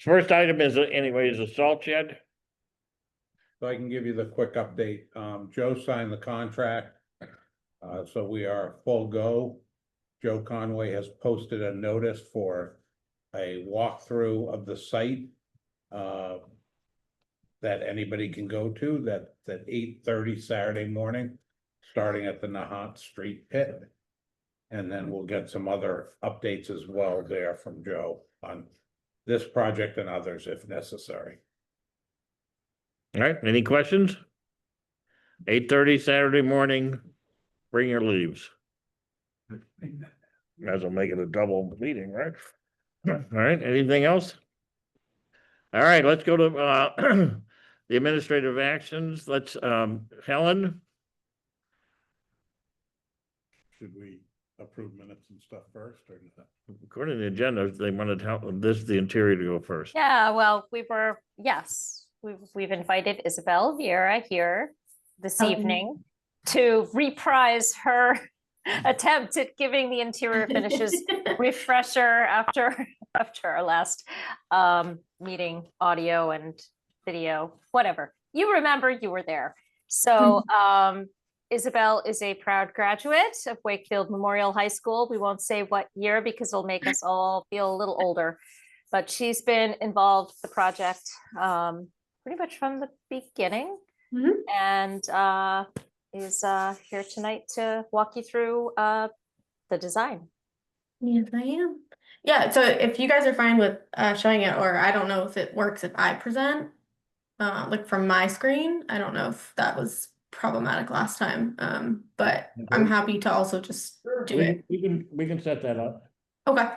First item is, a salt shed. So I can give you the quick update. Joe signed the contract. So we are full go. Joe Conway has posted a notice for a walkthrough of the site. That anybody can go to, that's at 8:30 Saturday morning, starting at the Nahant Street pit. And then we'll get some other updates as well there from Joe on this project and others if necessary. All right, any questions? 8:30 Saturday morning, bring your leaves. Might as well make it a double meeting, right? All right, anything else? All right, let's go to the administrative actions. Let's Helen. Should we approve minutes and stuff first or not? According to the agenda, they wanted the interior to go first. Yeah, well, we've invited Isabel Vieira here this evening to reprise her attempt at giving the interior finishes refresher after our last meeting, audio and video, whatever. You remember, you were there. So Isabel is a proud graduate of Wakefield Memorial High School. We won't say what year because it'll make us all feel a little older, but she's been involved with the project pretty much from the beginning, and is here tonight to walk you through the design. Yes, I am. Yeah, so if you guys are fine with showing it, or I don't know if it works if I present, like from my screen. I don't know if that was problematic last time, but I'm happy to also just do it. We can set that up Okay.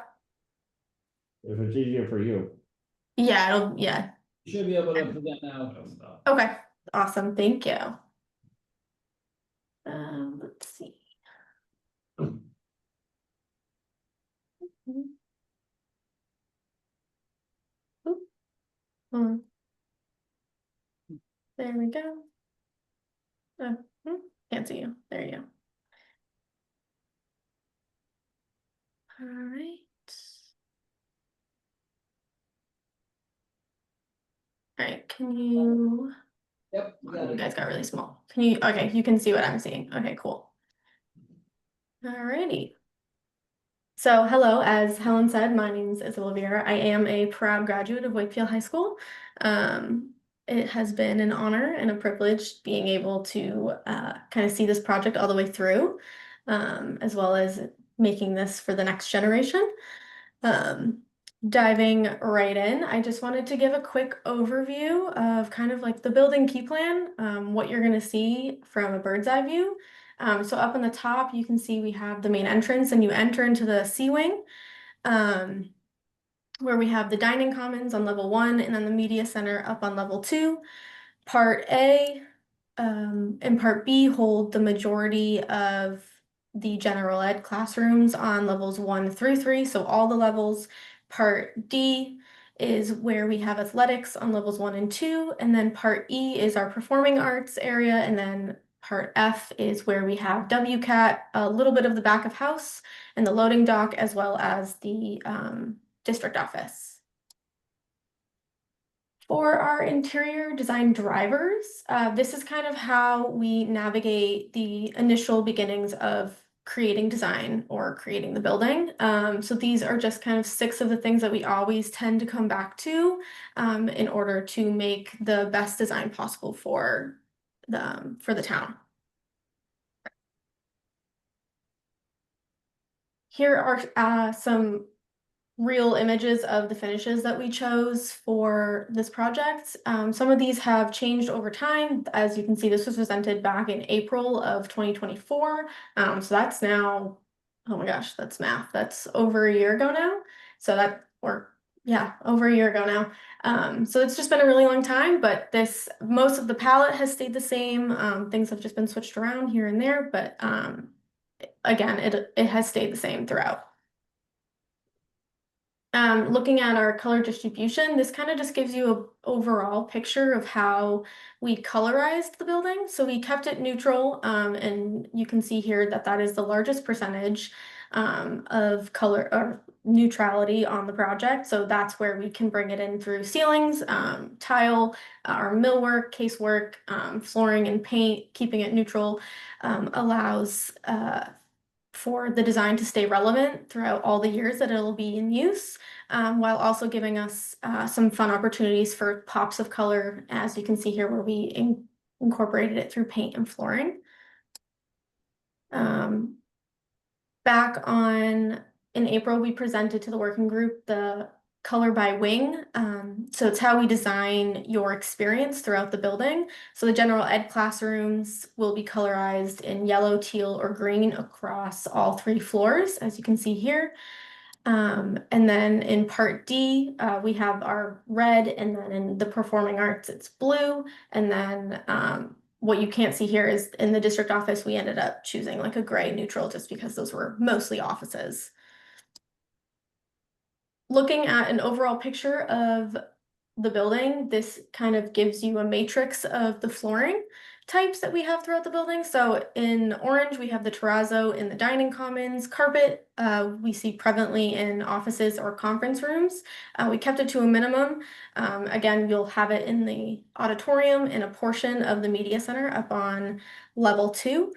if it's easier for you. Yeah, You should be able to present now. Okay, awesome, thank you. Let's see. There we go. Can't see you. There you go. All right. All right, can you? Yep. You guys got really small. Can you? Okay, you can see what I'm seeing. Okay, cool. All righty. So hello, as Helen said, my name is Isabel Vieira. I am a proud graduate of Wakefield High School. It has been an honor and a privilege being able to kind of see this project all the way through, as well as making this for the next generation. Diving right in, I just wanted to give a quick overview of kind of like the building key plan, what you're going to see from a bird's eye view. So up on the top, you can see we have the main entrance, and you enter into the C wing, where we have the dining commons on level 1, and then the media center up on level 2. Part A and Part B hold the majority of the general ed classrooms on levels 1 through 3, so all the levels. Part D is where we have athletics on levels 1 and 2, and then Part E is our performing arts area, and then Part F is where we have WCAT, a little bit of the back of house, and the loading dock, as well as the district office. For our interior design drivers, this is kind of how we navigate the initial beginnings of creating design or creating the building. So these are just kind of 6 of the things that we always tend to come back to in order to make the best design possible for the town. Here are some real images of the finishes that we chose for this project. Some of these have changed over time. As you can see, this was presented back in April of 2024. So that's now, oh my gosh, that's math. That's over a year ago now. So over a year ago now. So it's just been a really long time, but most of the palette has stayed the same. Things have just been switched around here and there, but again, it has stayed the same throughout. Looking at our color distribution, this kind of just gives you an overall picture of how we colorized the building. So we kept it neutral, and you can see here that that is the largest percentage. of color or neutrality on the project. So that's where we can bring it in through ceilings, tile, our millwork, casework, flooring and paint, keeping it neutral, allows for the design to stay relevant throughout all the years that it'll be in use, while also giving us some fun opportunities for pops of color, as you can see here, where we incorporated it through paint and flooring. Back in April, we presented to the working group the color by wing. So it's how we design your experience throughout the building. So the general ed classrooms will be colorized in yellow, teal, or green across all 3 floors, as you can see here. And then in part D, we have our red, and then in the performing arts, it's blue. And then what you can't see here is in the district office, we ended up choosing like a gray neutral just because those were mostly offices. Looking at an overall picture of the building, this kind of gives you a matrix of the flooring types that we have throughout the building. So in orange, we have the terrazzo in the dining commons. Carpet, we see prevalently in offices or conference rooms. We kept it to a minimum. Again, you'll have it in the auditorium and a portion of the media center up on level 2.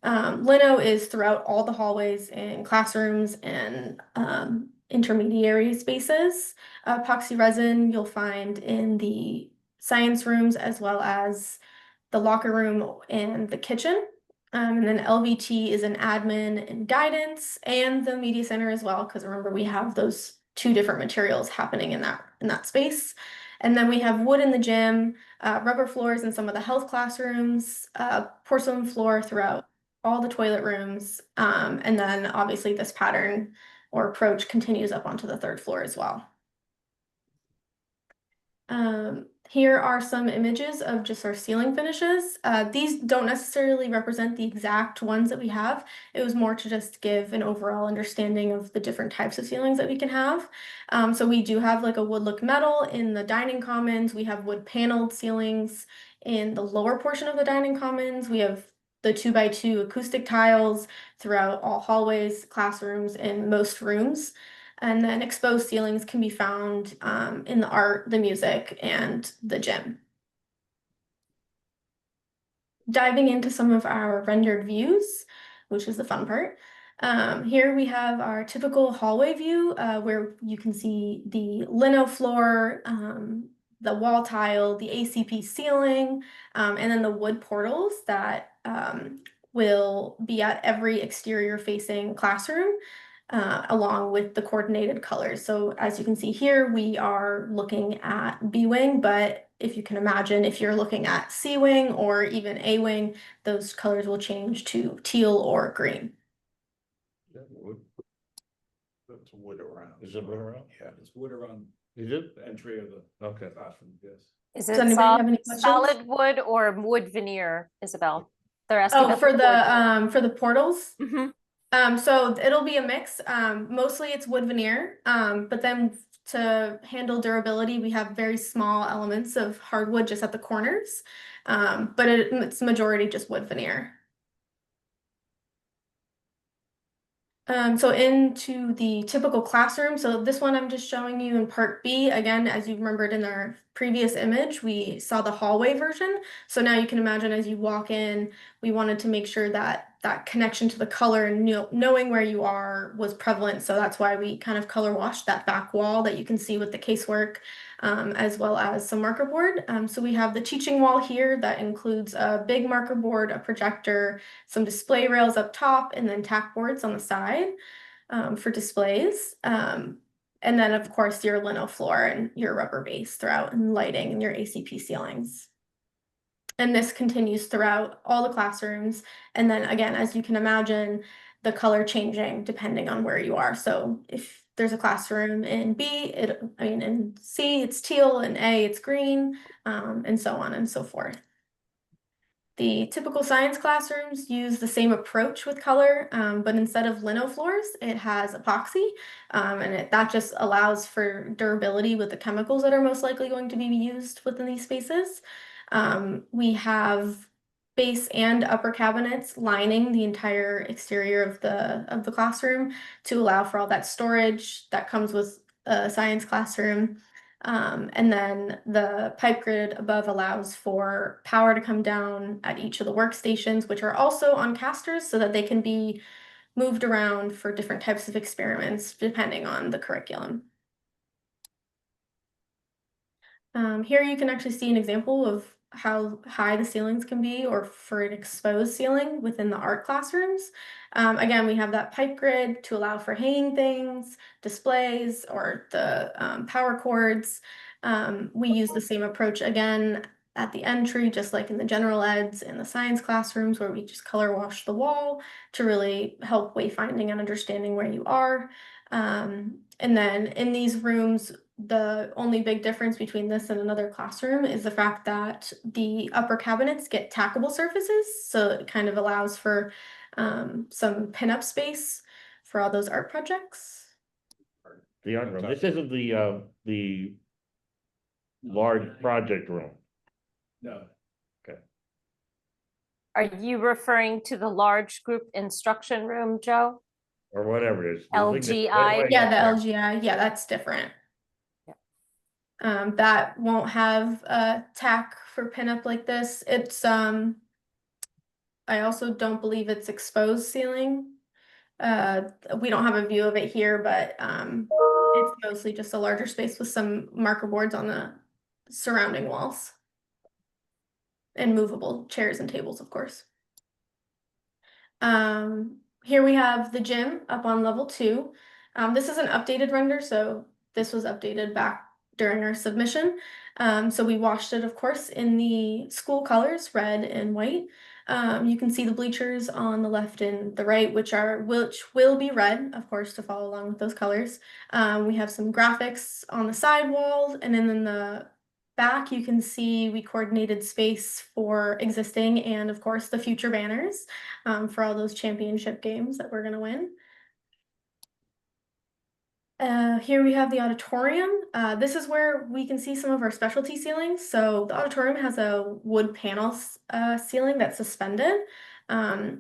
Lino is throughout all the hallways and classrooms and intermediary spaces. Epoxy resin you'll find in the science rooms as well as the locker room and the kitchen. And then LVT is an admin and guidance and the media center as well, because remember we have those 2 different materials happening in that space. And then we have wood in the gym, rubber floors in some of the health classrooms, porcelain floor throughout all the toilet rooms. And then obviously this pattern or approach continues up onto the 3rd floor as well. Here are some images of just our ceiling finishes. These don't necessarily represent the exact ones that we have. It was more to just give an overall understanding of the different types of ceilings that we can have. So we do have like a wood look metal in the dining commons. We have wood paneled ceilings in the lower portion of the dining commons. We have the 2x2 acoustic tiles throughout all hallways, classrooms, and most rooms. And then exposed ceilings can be found in the art, the music, and the gym. Diving into some of our rendered views, which is the fun part. Here we have our typical hallway view where you can see the lino floor, the wall tile, the ACP ceiling, and then the wood portals that will be at every exterior facing classroom. Along with the coordinated colors. So as you can see here, we are looking at B wing, but if you can imagine, if you're looking at C wing or even A wing, those colors will change to teal or green. That wood. That's wood around. Is it around? Yeah. It's wood around Is it? the entry of the Okay. classroom, yes. Is Does it anybody have any questions? solid wood or wood veneer, Isabel? They're asking Oh, about for the portals? Mhm. So it'll be a mix. Mostly it's wood veneer, but then to handle durability, we have very small elements of hardwood just at the corners. But it's majority just wood veneer. So into the typical classroom. So this one I'm just showing you in part B. Again, as you remembered in our previous image, we saw the hallway version. So now you can imagine as you walk in, we wanted to make sure that that connection to the color and knowing where you are was prevalent. So that's why we kind of color washed that back wall that you can see with the casework, as well as some marker board. So we have the teaching wall here that includes a big marker board, a projector, some display rails up top, and then tack boards on the side for displays. And then of course your lino floor and your rubber base throughout and lighting and your ACP ceilings. And this continues throughout all the classrooms. And then again, as you can imagine, the color changing depending on where you are. So if there's a classroom in B, in C, it's teal, in A, it's green, and so on and so forth. The typical science classrooms use the same approach with color, but instead of lino floors, it has epoxy, and that just allows for durability with the chemicals that are most likely going to be used within these spaces. We have base and upper cabinets lining the entire exterior of the classroom to allow for all that storage that comes with a science classroom. And then the pipe grid above allows for power to come down at each of the workstations, which are also on casters so that they can be moved around for different types of experiments depending on the curriculum. Here you can actually see an example of how high the ceilings can be, or for an exposed ceiling within the art classrooms. Again, we have that pipe grid to allow for hanging things, displays, or the power cords. We use the same approach again at the entry, just like in the general eds and the science classrooms, where we just color wash the wall to really help wayfinding and understanding where you are. And then in these rooms, the only big difference between this and another classroom is the fact that the upper cabinets get tackable surfaces, so it kind of allows for some pinup space for all those art projects. The art room, this isn't the large project room. No. Are you referring to the large group instruction room, Joe? Or whatever it is. The thing that's LGI? way Yeah, up the there. LGI, yeah, that's different. Yeah. That won't have a tack for pinup like this. It's I also don't believe it's exposed ceiling. We don't have a view of it here, but it's mostly just a larger space with some marker boards on the surrounding walls. And movable chairs and tables, of course. Here we have the gym up on level 2. This is an updated render, so this was updated back during our submission. So we washed it, of course, in the school colors, red and white. You can see the bleachers on the left and the right, which will be red, of course, to follow along with those colors. We have some graphics on the side walls, and then in the back, you can see we coordinated space for existing and, of course, the future banners for all those championship games that we're going to win. Here we have the auditorium. This is where we can see some of our specialty ceilings. So the auditorium has a wood panel ceiling that's suspended.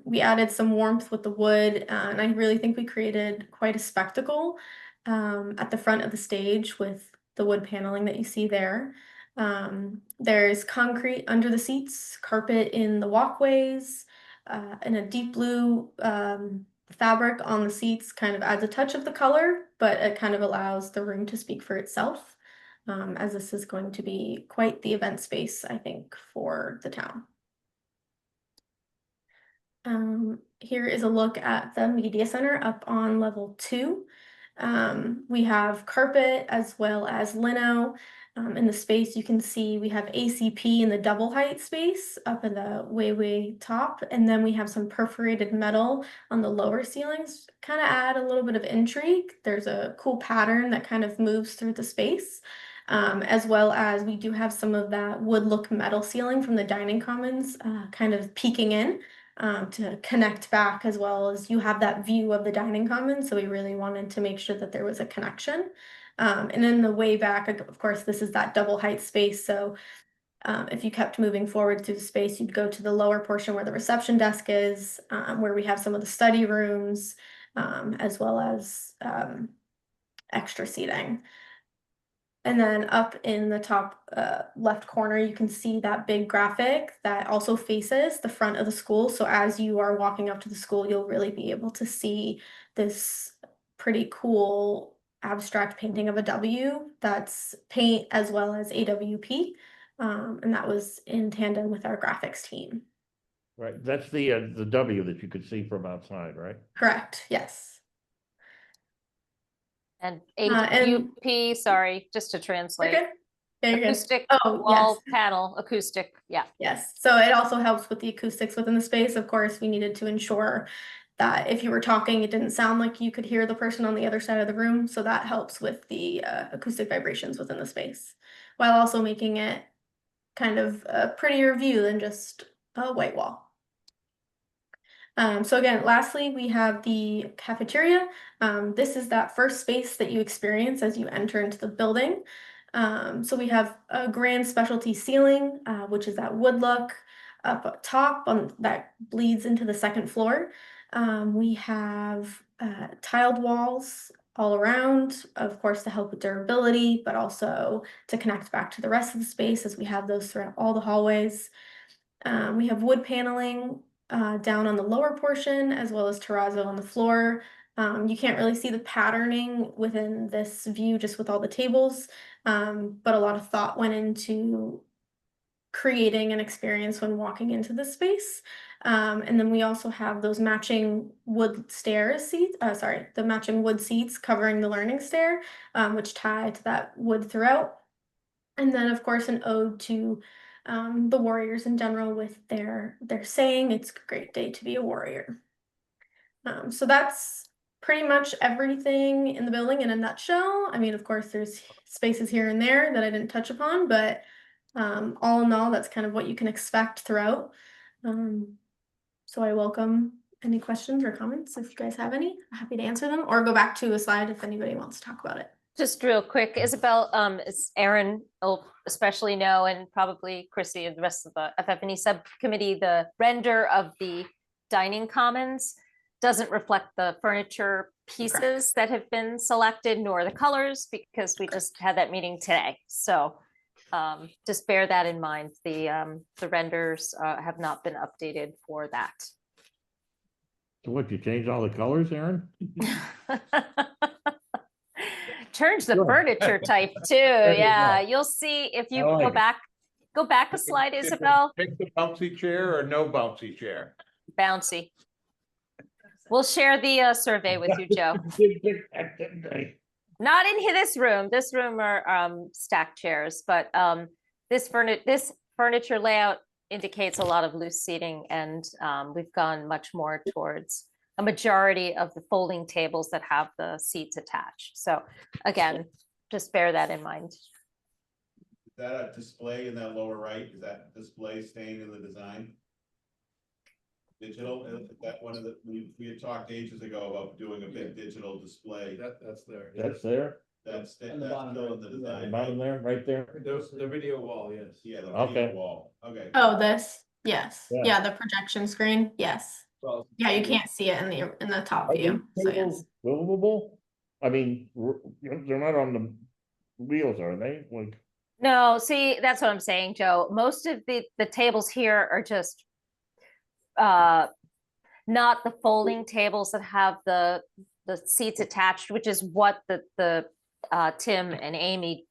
We added some warmth with the wood, and I really think we created quite a spectacle at the front of the stage with the wood paneling that you see there. There's concrete under the seats, carpet in the walkways, and a deep blue fabric on the seats kind of adds a touch of the color, but it kind of allows the room to speak for itself, as this is going to be quite the event space, I think, for the town. Here is a look at the media center up on level 2. We have carpet as well as lino. In the space, you can see we have ACP in the double height space up in the way top, and then we have some perforated metal on the lower ceilings, kind of add a little bit of intrigue. There's a cool pattern that kind of moves through the space, as well as we do have some of that wood look metal ceiling from the dining commons kind of peeking in to connect back, as well as you have that view of the dining commons. So we really wanted to make sure that there was a connection. And in the way back, of course, this is that double height space. So if you kept moving forward through the space, you'd go to the lower portion where the reception desk is, where we have some of the study rooms, as well as extra seating. And then up in the top left corner, you can see that big graphic that also faces the front of the school. So as you are walking up to the school, you'll really be able to see this pretty cool abstract painting of a W that's paint as well as AWP. And that was in tandem with our graphics team. Right, that's the W that you could see from outside, right? Correct, yes. And and- AWP, sorry, just to translate. Okay. Very good. Acoustic Oh, wall yes. panel, acoustic, yeah. Yes, so it also helps with the acoustics within the space. Of course, we needed to ensure that if you were talking, it didn't sound like you could hear the person on the other side of the room. So that helps with the acoustic vibrations within the space, while also making it kind of a prettier view than just a white wall. So again, lastly, we have the cafeteria. This is that first space that you experience as you enter into the building. So we have a grand specialty ceiling, which is that wood look. up top on that bleeds into the second floor. We have tiled walls all around, of course, to help with durability, but also to connect back to the rest of the space as we have those throughout all the hallways. We have wood paneling down on the lower portion as well as terrazzo on the floor. You can't really see the patterning within this view just with all the tables, but a lot of thought went into creating an experience when walking into the space. And then we also have those matching wood stairs seats, the matching wood seats covering the learning stair, which tie to that wood throughout. And then of course an ode to the warriors in general with their saying, "It's a great day to be a warrior." So that's pretty much everything in the building in a nutshell. I mean, of course, there's spaces here and there that I didn't touch upon, but all in all, that's kind of what you can expect throughout. So I welcome any questions or comments if you guys have any. I'm happy to answer them or go back to a slide if anybody wants to talk about it. Just real quick, Isabel, as Aaron will especially know, and probably Chrissy and the rest of the FF&E subcommittee, the render of the dining commons doesn't reflect the furniture pieces that have been selected, nor the colors, because we just had that meeting today. So just bear that in mind. The renders have not been updated for that. So what, you changed all the colors, Aaron? Change the Sure. furniture type too. you Yeah, go. you'll see if you I like it. go back a slide, Isabel. Pick the bouncy chair or no bouncy chair? Bouncy. We'll share the survey with you, Joe. Not in this room. This room are stacked chairs, but this furniture layout indicates a lot of loose seating, and we've gone much more towards a majority of the folding tables that have the seats attached. So again, just bear that in mind. Is that a display in that lower right? Is that display staying in the design? Digital, is that one of the, we had talked ages ago about doing a big digital display. That's there. That's there, That's On the still bottom in the right. the design. bottom there, right there. The video wall, yes. Yeah, the Okay. video wall. Okay. Oh, this? Yes. Yeah. Yeah, the projection screen. Yes. Well, Yeah, you can't see it in the top Are these view. So yes. tables movable? I mean, they're not on the wheels, are they? Like, No, see, that's what I'm saying, Joe. Most of the tables here are just not the folding tables that have the seats attached, which is what the Tim and Amy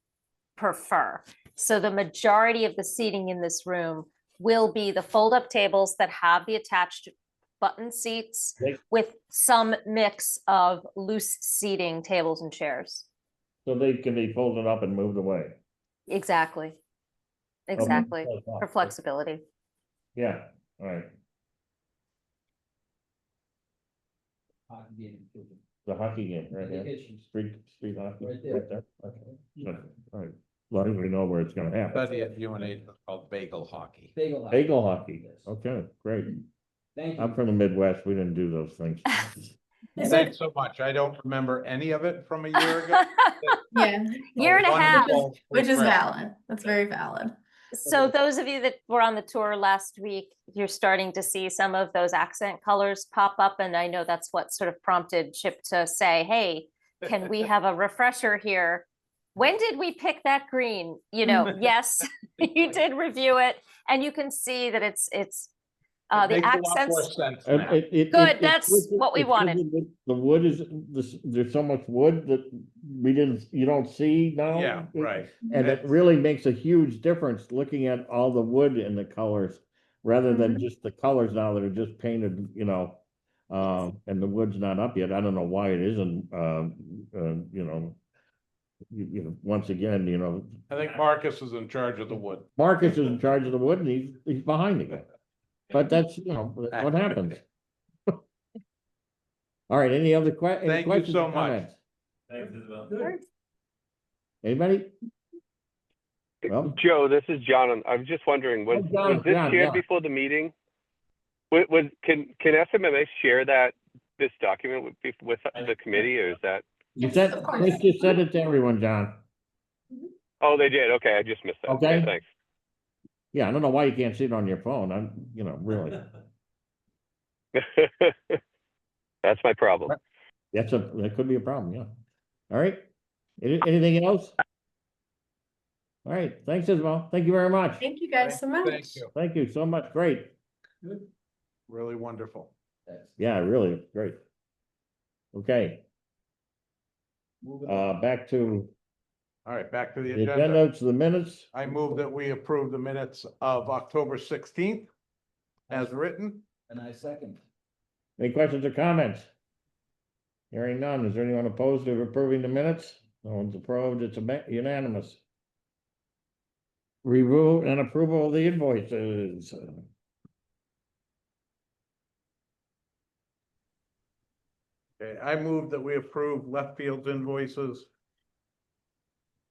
prefer. So the majority of the seating in this room will be the fold-up tables that have the attached button seats Right. with some mix of loose seating tables and chairs. so they can be folded up and moved away. Exactly. Exactly, for flexibility. Yeah, all right. The hockey game, right here. Street hockey. Right there. Okay. Good. All right. Well, I think we know where it's gonna happen. Study at UNH called bagel hockey. Bagel hockey. Yes. Okay, great. Thank I'm you. from the Midwest. We didn't do those things. Is Thanks so much. I don't remember any of it from a year ago. Yeah, Year and a half. Wonderful which is refresh. valid. That's very valid. So those of you that were on the tour last week, you're starting to see some of those accent colors pop up. And I know that's what sort of prompted Chip to say, hey, can we have a refresher here? When did we pick that green? You know, yes, you did review it, and you can see that it's the Makes a lot more accents. sense now. Good, that's what we wanted. The wood is, there's so much wood that you don't see now. Yeah, right. And it really makes a huge difference looking at all the wood and the colors, rather than just the colors now that are just painted, you know. And the wood's not up yet. I don't know why it isn't, you know, once again, you know, I think Marcus is in charge of the wood. Marcus is in charge of the wood and he's behind again. But that's, you know, what happens. All right, any other any Thank you questions so or much. comments? Thanks, Isabel. Anybody? Well, Joe, this is John. I was just wondering, was John, this John, shared yeah. before the meeting? Can FMMA share this document with the committee, or is that? you Yes, said, of course. let's just send it to everyone, John. Oh, they did. Okay, I just missed that. Okay. Thanks. Yeah, I don't know why you can't see it on your phone. Really. That's my problem. That could be a problem, yeah. All right. Anything else? All right, thanks, Isabel. Thank you very much. Thank you guys so much. Thank you. Thank you so much. Great. Really wonderful. Yeah, really, great. Okay, back to All right, back to the the agenda. agenda, to the minutes. I move that we approve the minutes of October 16th as written. And I second. Any questions or comments? Hearing none. Is there anyone opposed to approving the minutes? No one's opposed. It's unanimous. Review and approval of the invoices. Okay, I move that we approve left field's invoices.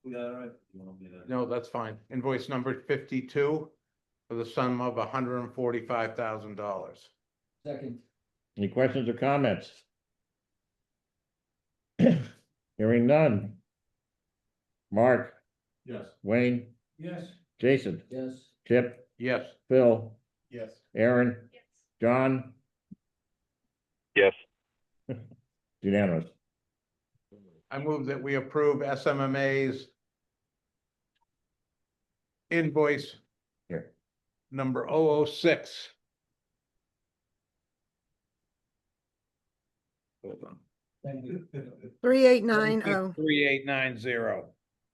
We got it right? You want me to- No, that's fine. Invoice number 52 for the sum of $145,000. Second. Any questions or comments? Hearing none. Mark, Yes. Wayne, Yes. Jason, Yes. Chip, Yes. Phil, Yes. Aaron, John, Yes. unanimous. I move that we approve SMMA's invoice Here. number 006. Hold on. Thank you. 3890. 3890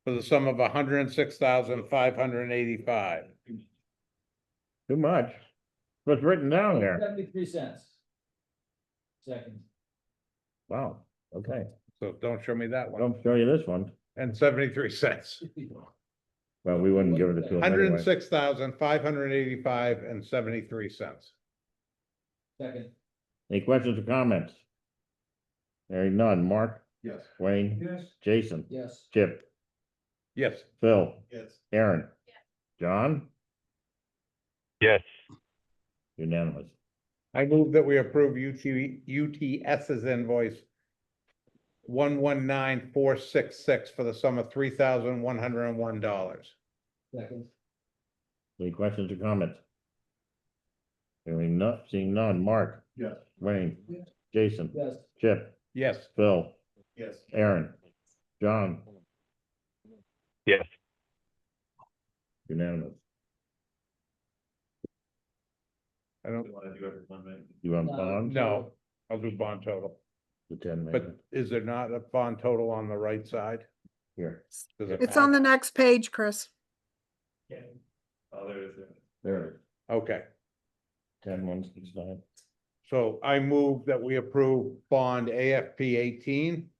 for the sum of $106,585. Too much. What's written down there? 73 cents. Second. Wow, okay. So don't show me that one. Don't show you this one. And 73 cents. Well, we wouldn't give it to him anyway. 106,585 and 73 cents. Second. Any questions or comments? Hearing none. Mark, Yes. Wayne, Yes. Jason, Yes. Chip, Yes. Phil, Yes. Aaron, John, Yes. unanimous. I move that we approve UTS's invoice 119466 for the sum of $3,101. Second. Any questions or comments? Hearing none, seeing none. Mark, Yes. Wayne, Yes. Jason, Yes. Chip, Yes. Phil, Yes. Aaron, John, Yes. unanimous. I don't, You want No. bonds? no, I'll do bond total. The 10 But million. is there not a bond total on the right side? Here, Does it It's on the have- next page, Chris. Oh, there it is. there it is. Okay, 10-169. so I move that we approve bond AFP 18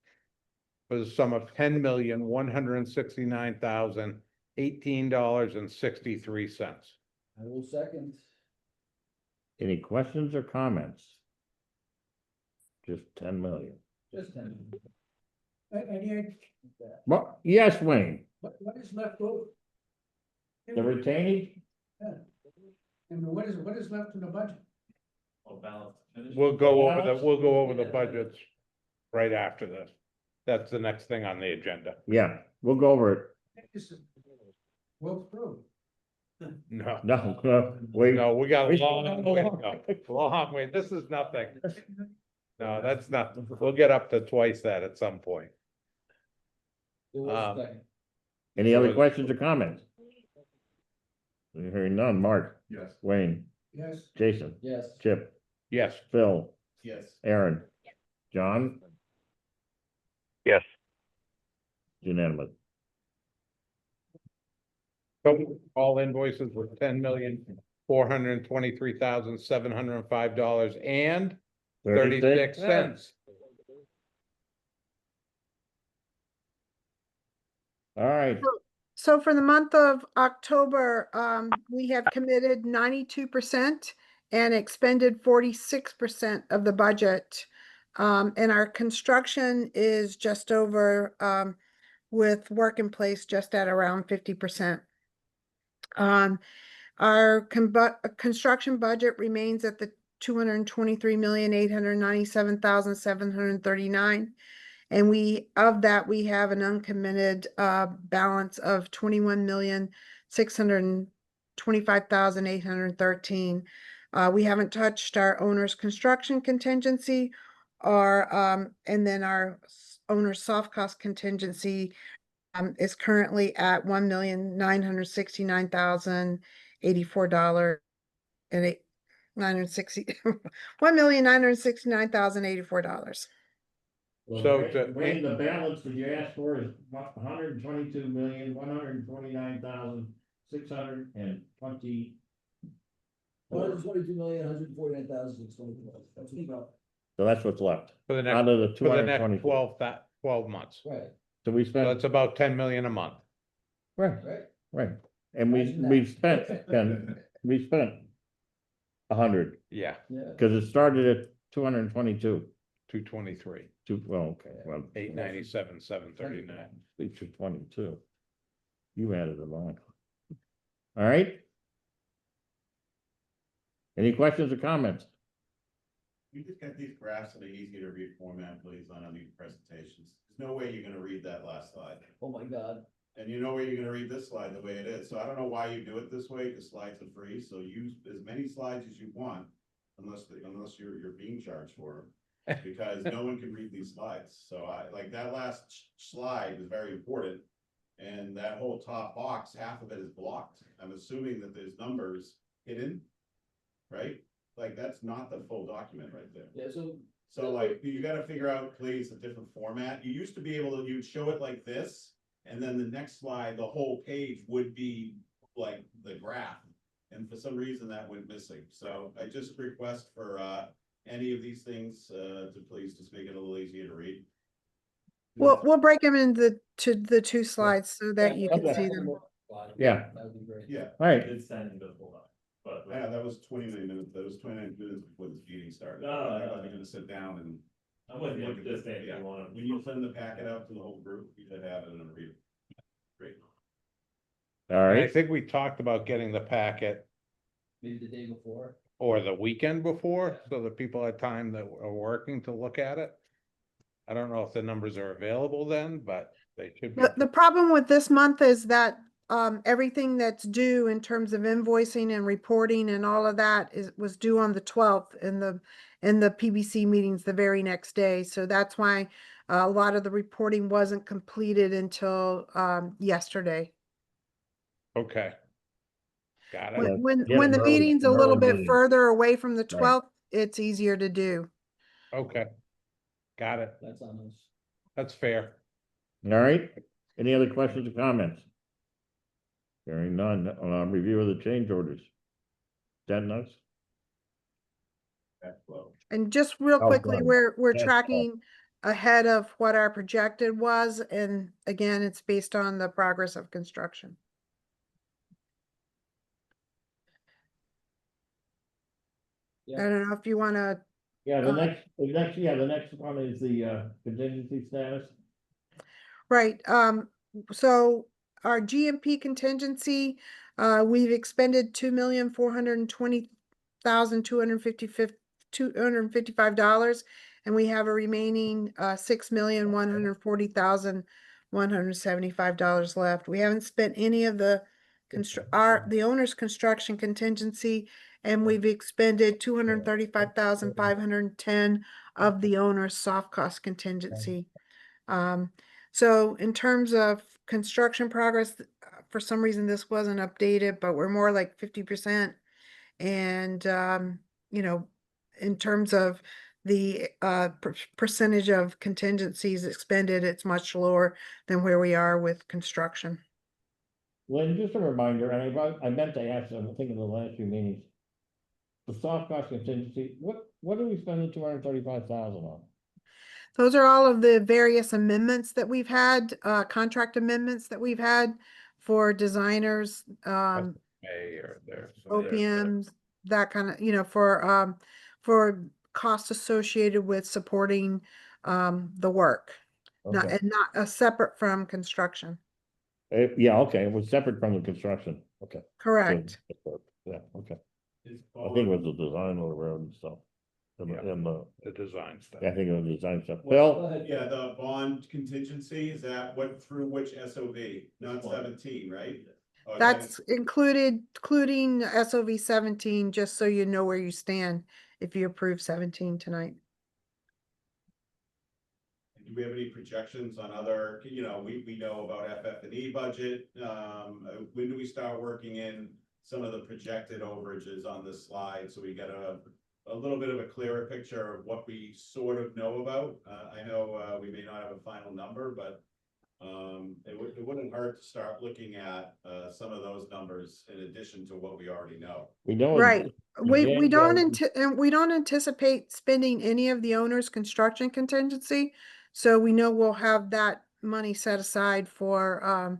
for the sum of $10,169,018.63. I will second. Any questions or comments? Just 10 million. Just 10. Well, yes, Wayne, What is left over? the retaining, And what is left in the budget? Oh, balance. We'll go over the budgets right after this. That's the next thing on the agenda. yeah, we'll go over it. This is well through. No, No, wait, no, we got a we- long way to go. Long way. This is nothing. No, that's nothing. We'll get up to twice that at some point. It was Um, second. any other was- questions or comments? Hearing none. Mark, Yes. Wayne, Yes. Jason, Yes. Chip, Yes. Phil, Yes. Aaron, John, Yes. unanimous. So all invoices were $10,423,705.36. All right, So for the month of October, we have committed 92% and expended 46% of the budget. And our construction is just over, with work in place just at around 50%. Our construction budget remains at the 223,897,739. And we have an uncommitted balance of 21,620,000 $25,813. We haven't touched our owner's construction contingency or, and then our owner's soft cost contingency is currently at $1,969,084 and eight, 960, $1,969,084. So Wayne, the balance that you asked for is $122,129,620. 122,149,624. That's about. So that's what's left. For the Out next, of the for the next 220. 12 months. Right, So we So spent, it's about 10 million a month. right, right. right. And Imagine that. we've spent, we spent 100, Yeah, Yeah. because it started at 222. 223, Well, okay, well, 897, 739. it's 222. You added them on. All right. Any questions or comments? You just got these graphs in an easy to read format, please, on these presentations. There's no way you're gonna read that last slide. Oh, my God. And you know where you're gonna read this slide the way it is. So I don't know why you do it this way. The slides are free, so use as many slides as you want. Unless you're being charged for them. Because no one can read these slides. So like that last slide is very important. And that whole top box, half of it is blocked. I'm assuming that there's numbers hidden, right? Like that's not the full document right there. Yeah, So like, you gotta figure out, please, a different format. You used to be able to, you'd show it like this, and then the next slide, the whole page would be like the graph. And for some reason that went missing. So I just request for any of these things to please just make it a little easier to read. We'll break them into the two slides so that you can see them. Yeah. That would be great. Yeah, All right. yeah, that was 29 minutes. That was 29 minutes before this meeting started. No, I'm no, not no. gonna sit down and. I'm with you, look at just this. saying, if Yeah. you wanna. When you send the packet out to the whole group, you should have it and read it. Great. All And I right. think we talked about getting the packet Maybe the day before. or the weekend before, so that people had time that are working to look at it. I don't know if the numbers are available then, but they should be. The problem with this month is that everything that's due in terms of invoicing and reporting and all of that was due on the 12th and the PBC meetings the very next day. So that's why a lot of the reporting wasn't completed until yesterday. Okay. Got it. When Yeah, the early- meeting's a an little early bit meeting. further away from the 12th, it's easier to do. Okay. Got it. That's on us. That's fair. All right. Any other questions or comments? Hearing none. Review of the change orders. Dennis? That's low. And just real Oh, quickly, sorry. we're Yes, tracking ahead of what our projected was, and again, it's based on the progress of construction. I Yeah. don't know if you want to, Yeah, the next one is the contingency status. right, so our GMP contingency, we've expended $2,420,255, and we have a remaining $6,140,175 left. We haven't spent any of the the owner's construction contingency, and we've expended 235,510 of the owner's soft cost contingency. So in terms of construction progress, for some reason this wasn't updated, but we're more like 50%. And you know, in terms of the percentage of contingencies expended, it's much lower than where we are with construction. Lynn, just a reminder, and I meant to ask, I think in the last few meetings. The soft cost contingency, what do we spend the 235,000 on? Those are all of the various amendments that we've had, contract amendments that we've had for designers, Hey, or there. OPMs, that kind of, for costs associated with supporting the work. Not, Okay. and not separate from construction. Yeah, okay, it was separate from the construction, okay. Correct. So, yeah, okay. I think it was the design of the road and stuff. And the, The design stuff. I think it was design stuff. Go Bill, ahead. Yeah, the bond contingency, is that what, through which SOV? Not 17, right? Oh, That's including SOV 17, just so you know where you stand if you approve 17 tonight. Do we have any projections on other, we know about FF&E budget, when do we start working in some of the projected overages on this slide, so we get a little bit of a clearer picture of what we sort of know about? I know, we may not have a final number, but it wouldn't hurt to start looking at, some of those numbers in addition to what we already know. We know. Right. We January- don't anticipate spending any of the owner's construction contingency. So we know we'll have that money set aside for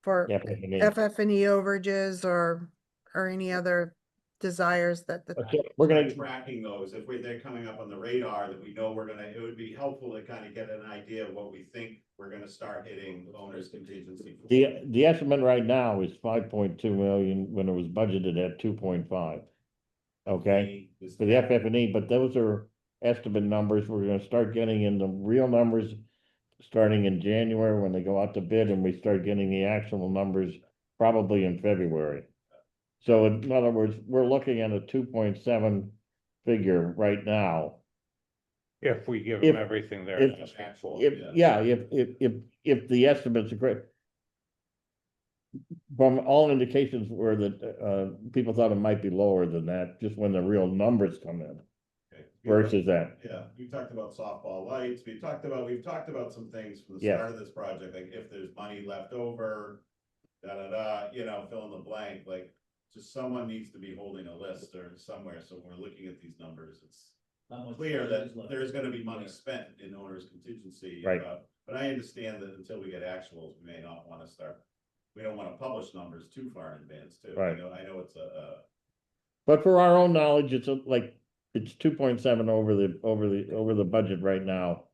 FF&E. FF&E overages or any other desires that the, Okay, we're gonna, Tracking those, if they're coming up on the radar, that we know it would be helpful to kind of get an idea of what we think we're gonna start hitting owner's contingency for. the estimate right now is 5.2 million when it was budgeted at 2.5. Okay, for the FF&E, but those are estimate numbers. We're gonna start getting into real numbers starting in January when they go out to bid, and we start getting the actual numbers probably in February. So in other words, we're looking at a 2.7 figure right now. If we give If- them everything they're if- asking for. If the estimates are great. From all indications were that people thought it might be lower than that, just when the real numbers come in Okay. versus that. Yeah, we talked about softball lights, we've talked about some things from the Yeah. start of this project, like if there's money left over. Fill in the blank, like, just someone needs to be holding a list or somewhere, so when we're looking at these numbers, it's How much clear money that is left? there's gonna be money spent in owner's contingency. Right. But I understand that until we get actuals, we may not wanna start, we don't wanna publish numbers too far in advance too. Right. I know it's But for our own knowledge, it's 2.7 over the budget right now.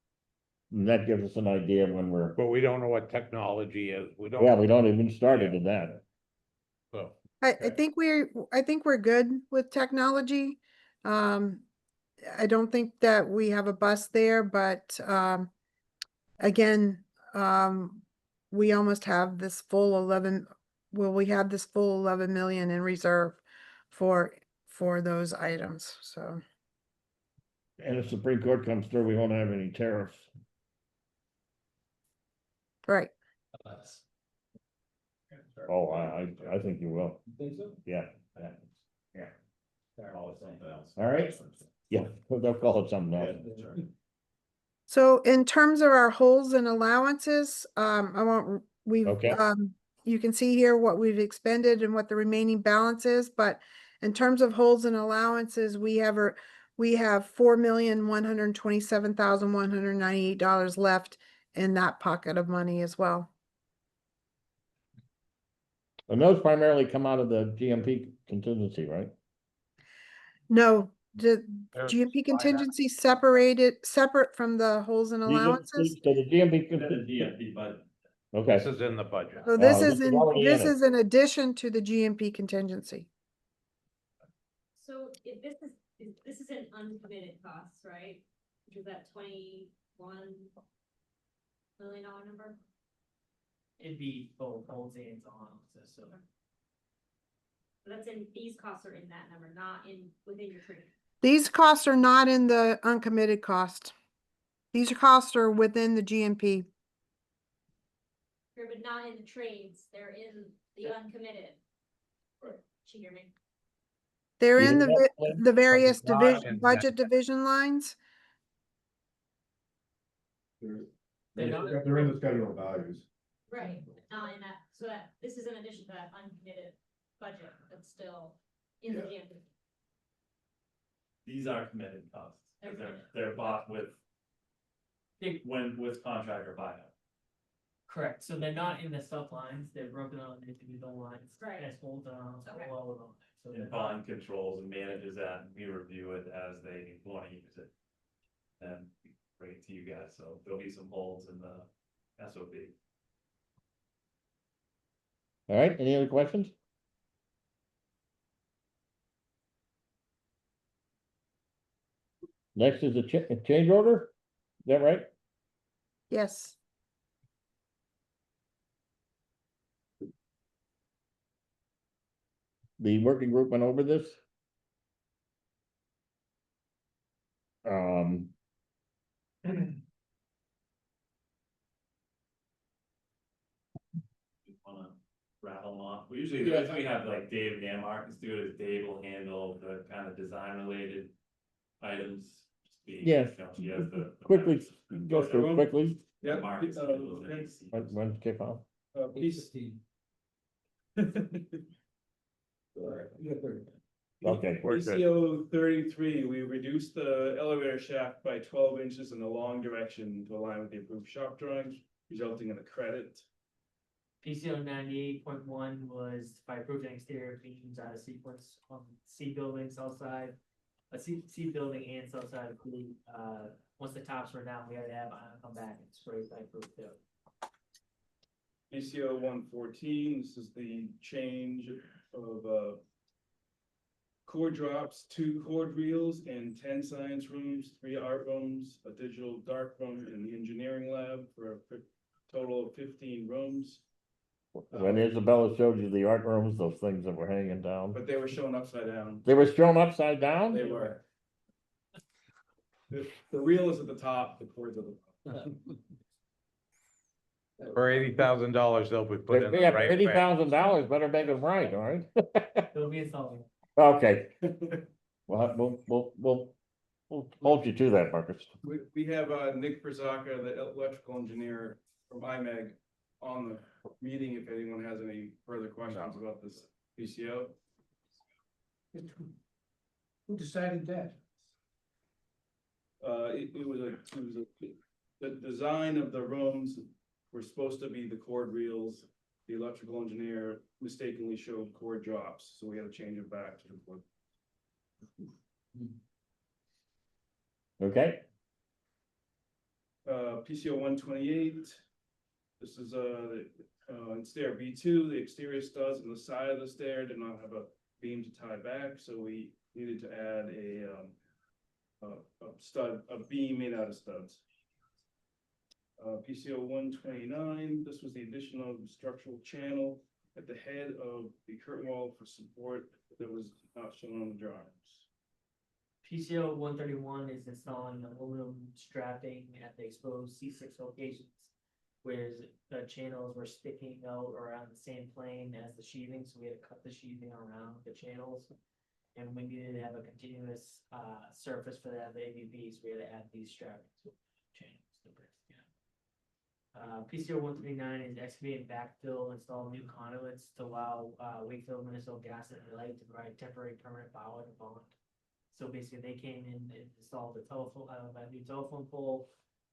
And that gives us an idea of when we're, But we don't know what technology is. We don't. yeah, we don't even started in that. So, I Okay. think we're good with technology. I don't think that we have a bust there, but, again, we almost have this full 11, we have this full 11 million in reserve for those items, so. And if Supreme Court comes through, we won't have any tariffs. Right. Oh, I think you will. You think so? Yeah. call it something else. All right. Yeah, they'll call it something else. Yeah. So in terms of our holes and allowances, Okay. you can see here what we've expended and what the remaining balance is, but in terms of holes and allowances, we have $4,127,198 left in that pocket of money as well. And those primarily come out of the GMP contingency, right? No, the There's GMP why not? contingency separate from the holes and allowances. So the GMP, DMP, but okay. This is in the budget. So this Oh, is already this in it. is in addition to the GMP contingency. So if this is an uncommitted cost, right? Which is that $21 million number? it'd be both holds and allowances, so. So that's these costs are in that number, not within your tree. These costs are not in the uncommitted cost. These costs are within the GMP. Sure, but not in the trades, they're in the uncommitted. Did you hear me? They're You in know the Lynn? the various Not division in that. budget division lines. They're not- They're in the schedule of values. Right, not in that, so that, this is in addition to that uncommitted budget, that's still in the GMP. These are committed costs, 'cause They're they're bought with. With contractor buyout. Correct, so they're not in the sub lines, they're broken out into individual lines. Right. As holds on, Okay. all of them. So the bond controls and manages that, and we review it as they wanna use it. And we bring it to you guys, so there'll be some holds in the SOP. All right, any other questions? Next is a change order, is that right? Yes. the working group went over this. Um, Wanna rattle them off. We usually, the reason we have like Dave and Marcus do it is Dave will handle the kind of design related items. Just being, Yes. you know, he has the. quickly, go through quickly, Yeah. Marcus. handles it. when kick off. Piece. Okay, we're good. PCO 33, we reduced the elevator shaft by 12 inches in the long direction to align with the approved shop drawings, resulting in a credit. PCO 98.1 was by approving exterior beams out of sequence on C building, south side. C building and south side of the, once the tops were down, we had to have ion come back and spray by approved too. PCO 114, this is the change of cord drops, 2 cord reels and 10 science rooms, 3 art rooms, a digital dark room in the engineering lab for a total of 15 rooms. When Isabella showed you the art rooms, those things that were hanging down, But they were shown upside down. they were shown upside down? They were. The reel is at the top, the cords at the bottom. For $80,000, they'll be put in the Yeah, right way. $80,000, better make it right, all right? It'll be installed. Okay. We'll hold you to that, Marcus. We have Nick Brzaka, the electrical engineer from IMEG, on the meeting if anyone has any further questions about this PCO. Who decided that? The design of the rooms were supposed to be the cord reels. The electrical engineer mistakenly showed cord drops, so we had to change it back to the cord. Okay, PCO 128. This is in stair B2, the exterior studs on the side of the stair did not have a beam to tie back, so we needed to add a beam made out of studs. PCO 129, this was the addition of structural channel at the head of the curtain wall for support that was not shown on the drawings. PCO 131 is installing aluminum strapping at the exposed C6 locations, whereas the channels were sticking out around the same plane as the sheathing, so we had to cut the sheathing around the channels. And we needed to have a continuous surface for that, the ABBs, we had to add these strapping channels. PCO 139 is excavate and backfill, install new conduits to allow Wakefield, Minnesota Gas and Light to provide temporary permanent power to bond. So basically, they came in and installed a new telephone pole.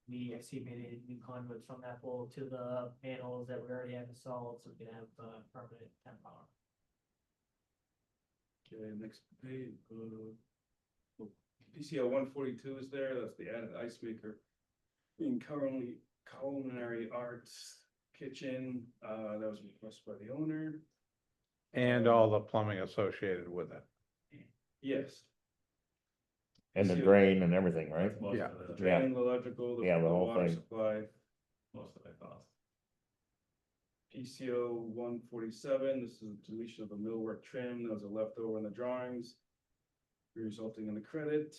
We excavated new conduits from that pole to the panels that we already have installed, so we can have permanent temp power. Okay, next page. PCO 142 is there, that's the added ice maker. In currently culinary arts kitchen, that was requested by the owner. And all the plumbing associated with it. Yes. and the drain and everything, right? Most Yeah. of The the, drain, the electrical, Yeah, the whole water thing. supply. most of the cost. PCO 147, this is a deletion of a millwork trim that was a leftover in the drawings, resulting in a credit.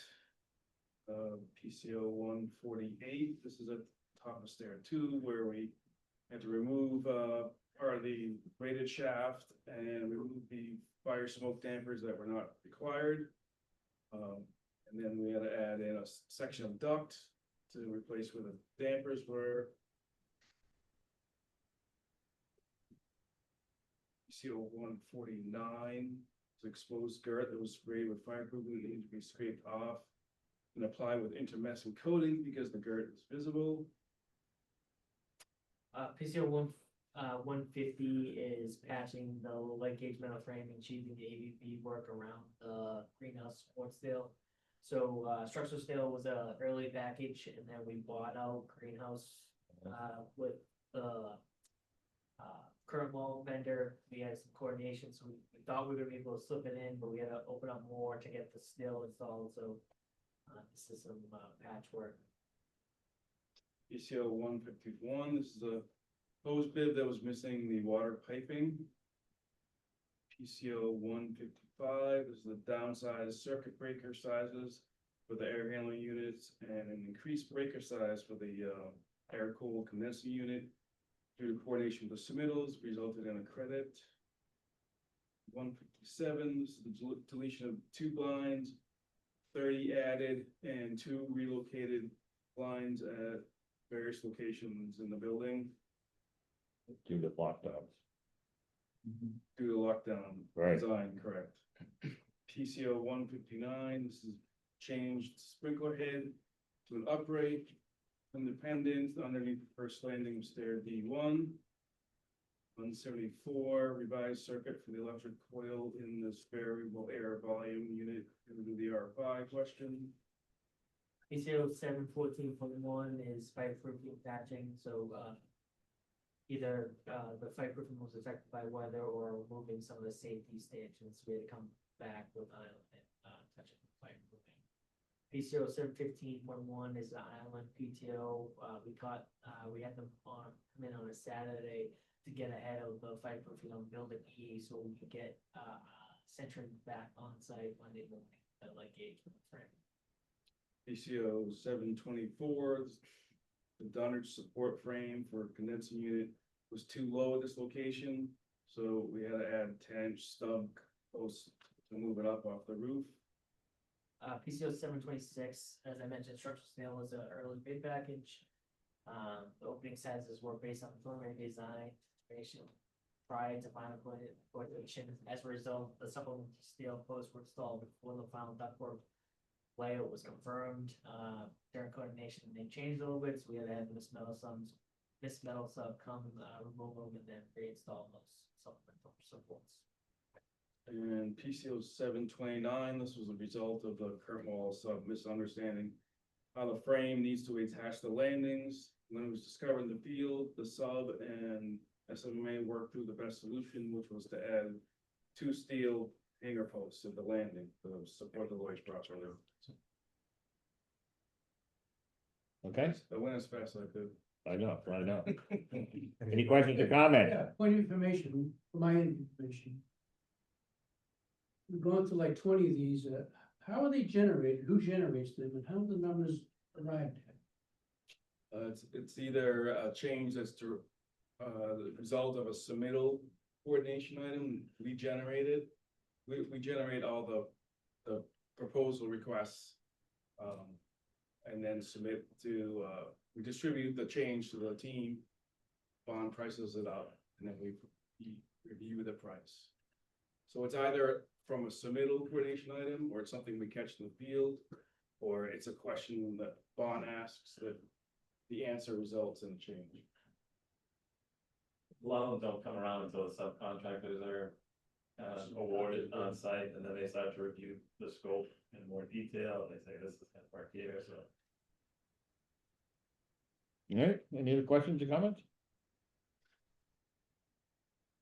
PCO 148, this is a top of stair 2 where we had to remove part of the braided shaft and remove the fire smoke dampers that were not required. And then we had to add in a section of duct to replace where the dampers were. PCO 149 is exposed girth that was sprayed with fireproofing, it needed to be scraped off and applied with intermescent coating because the girth is visible. PCO 150 is patching the light gauge metal frame and achieving the ABB work around the greenhouse support steel. So structural steel was a early package, and then we bought out greenhouse with the current wall vendor. We had some coordination, so we thought we were gonna be able to slip it in, but we had to open up more to get the steel installed. So this is some patchwork. PCO 151, this is a hose bib that was missing the water piping. PCO 155 is the downsized circuit breaker sizes for the air handling units and an increased breaker size for the air cooled condenser unit. Due to coordination with the submittals, resulted in a credit. 157 is the deletion of 2 blinds, 30 added, and 2 relocated blinds at various locations in the building due to lockdowns. due to lockdown Right. design, correct. PCO 159, this is changed sprinkler head to an upright, independent underneath the first landing of stair D1. 174, revised circuit for the electric coil in this variable air volume unit into the R5 question. PCO 714.1 is fireproofing patching, so, either, the fireproofing was affected by weather or removing some of the safety stanchions, we had to come back with island, touching fireproofing. PCO 715.1 is the island PTO, we had them come in on a Saturday to get ahead of the fireproofing on building E, so we could get, centering back on site Monday morning, at like 8 frame. PCO 724, the dunnage support frame for condenser unit was too low at this location, so we had to add 10-inch stub posts to move it up off the roof. PCO 726, as I mentioned, structural steel was an early bid package. The opening sizes were based on preliminary design information prior to final coordination. As a result, the supplemental steel posts were installed before the final ductwork layout was confirmed. During coordination, they changed a little bit, so we had to have this metal sub come, remove them, and then reinstall those supplemental supports. And PCO 729, this was a result of the current wall sub misunderstanding how the frame needs to attach the landings. When it was discovered in the field, the sub and SMA worked through the best solution, which was to add 2 steel hanger posts at the landing to support the hoist properly. Okay, I went as fast as I could. I know. Any questions or comments? Yeah, point of information, for my information. We've gone through like 20 of these, how are they generated, who generates them, and how are the numbers arrived at? It's either a change that's to, the result of a submittal coordination item we generated. We generate all the proposal requests, and then submit to, we distribute the change to the team. Bond prices it up, and then we review the price. So it's either from a submittal coordination item, or it's something we catch in the field, or it's a question that Bond asks that the answer results in a change. A lot of them don't come around until the subcontractors are awarded on site, and then they start to review the scope in more detail, and they say this is gonna work here, so. All right, any other questions or comments?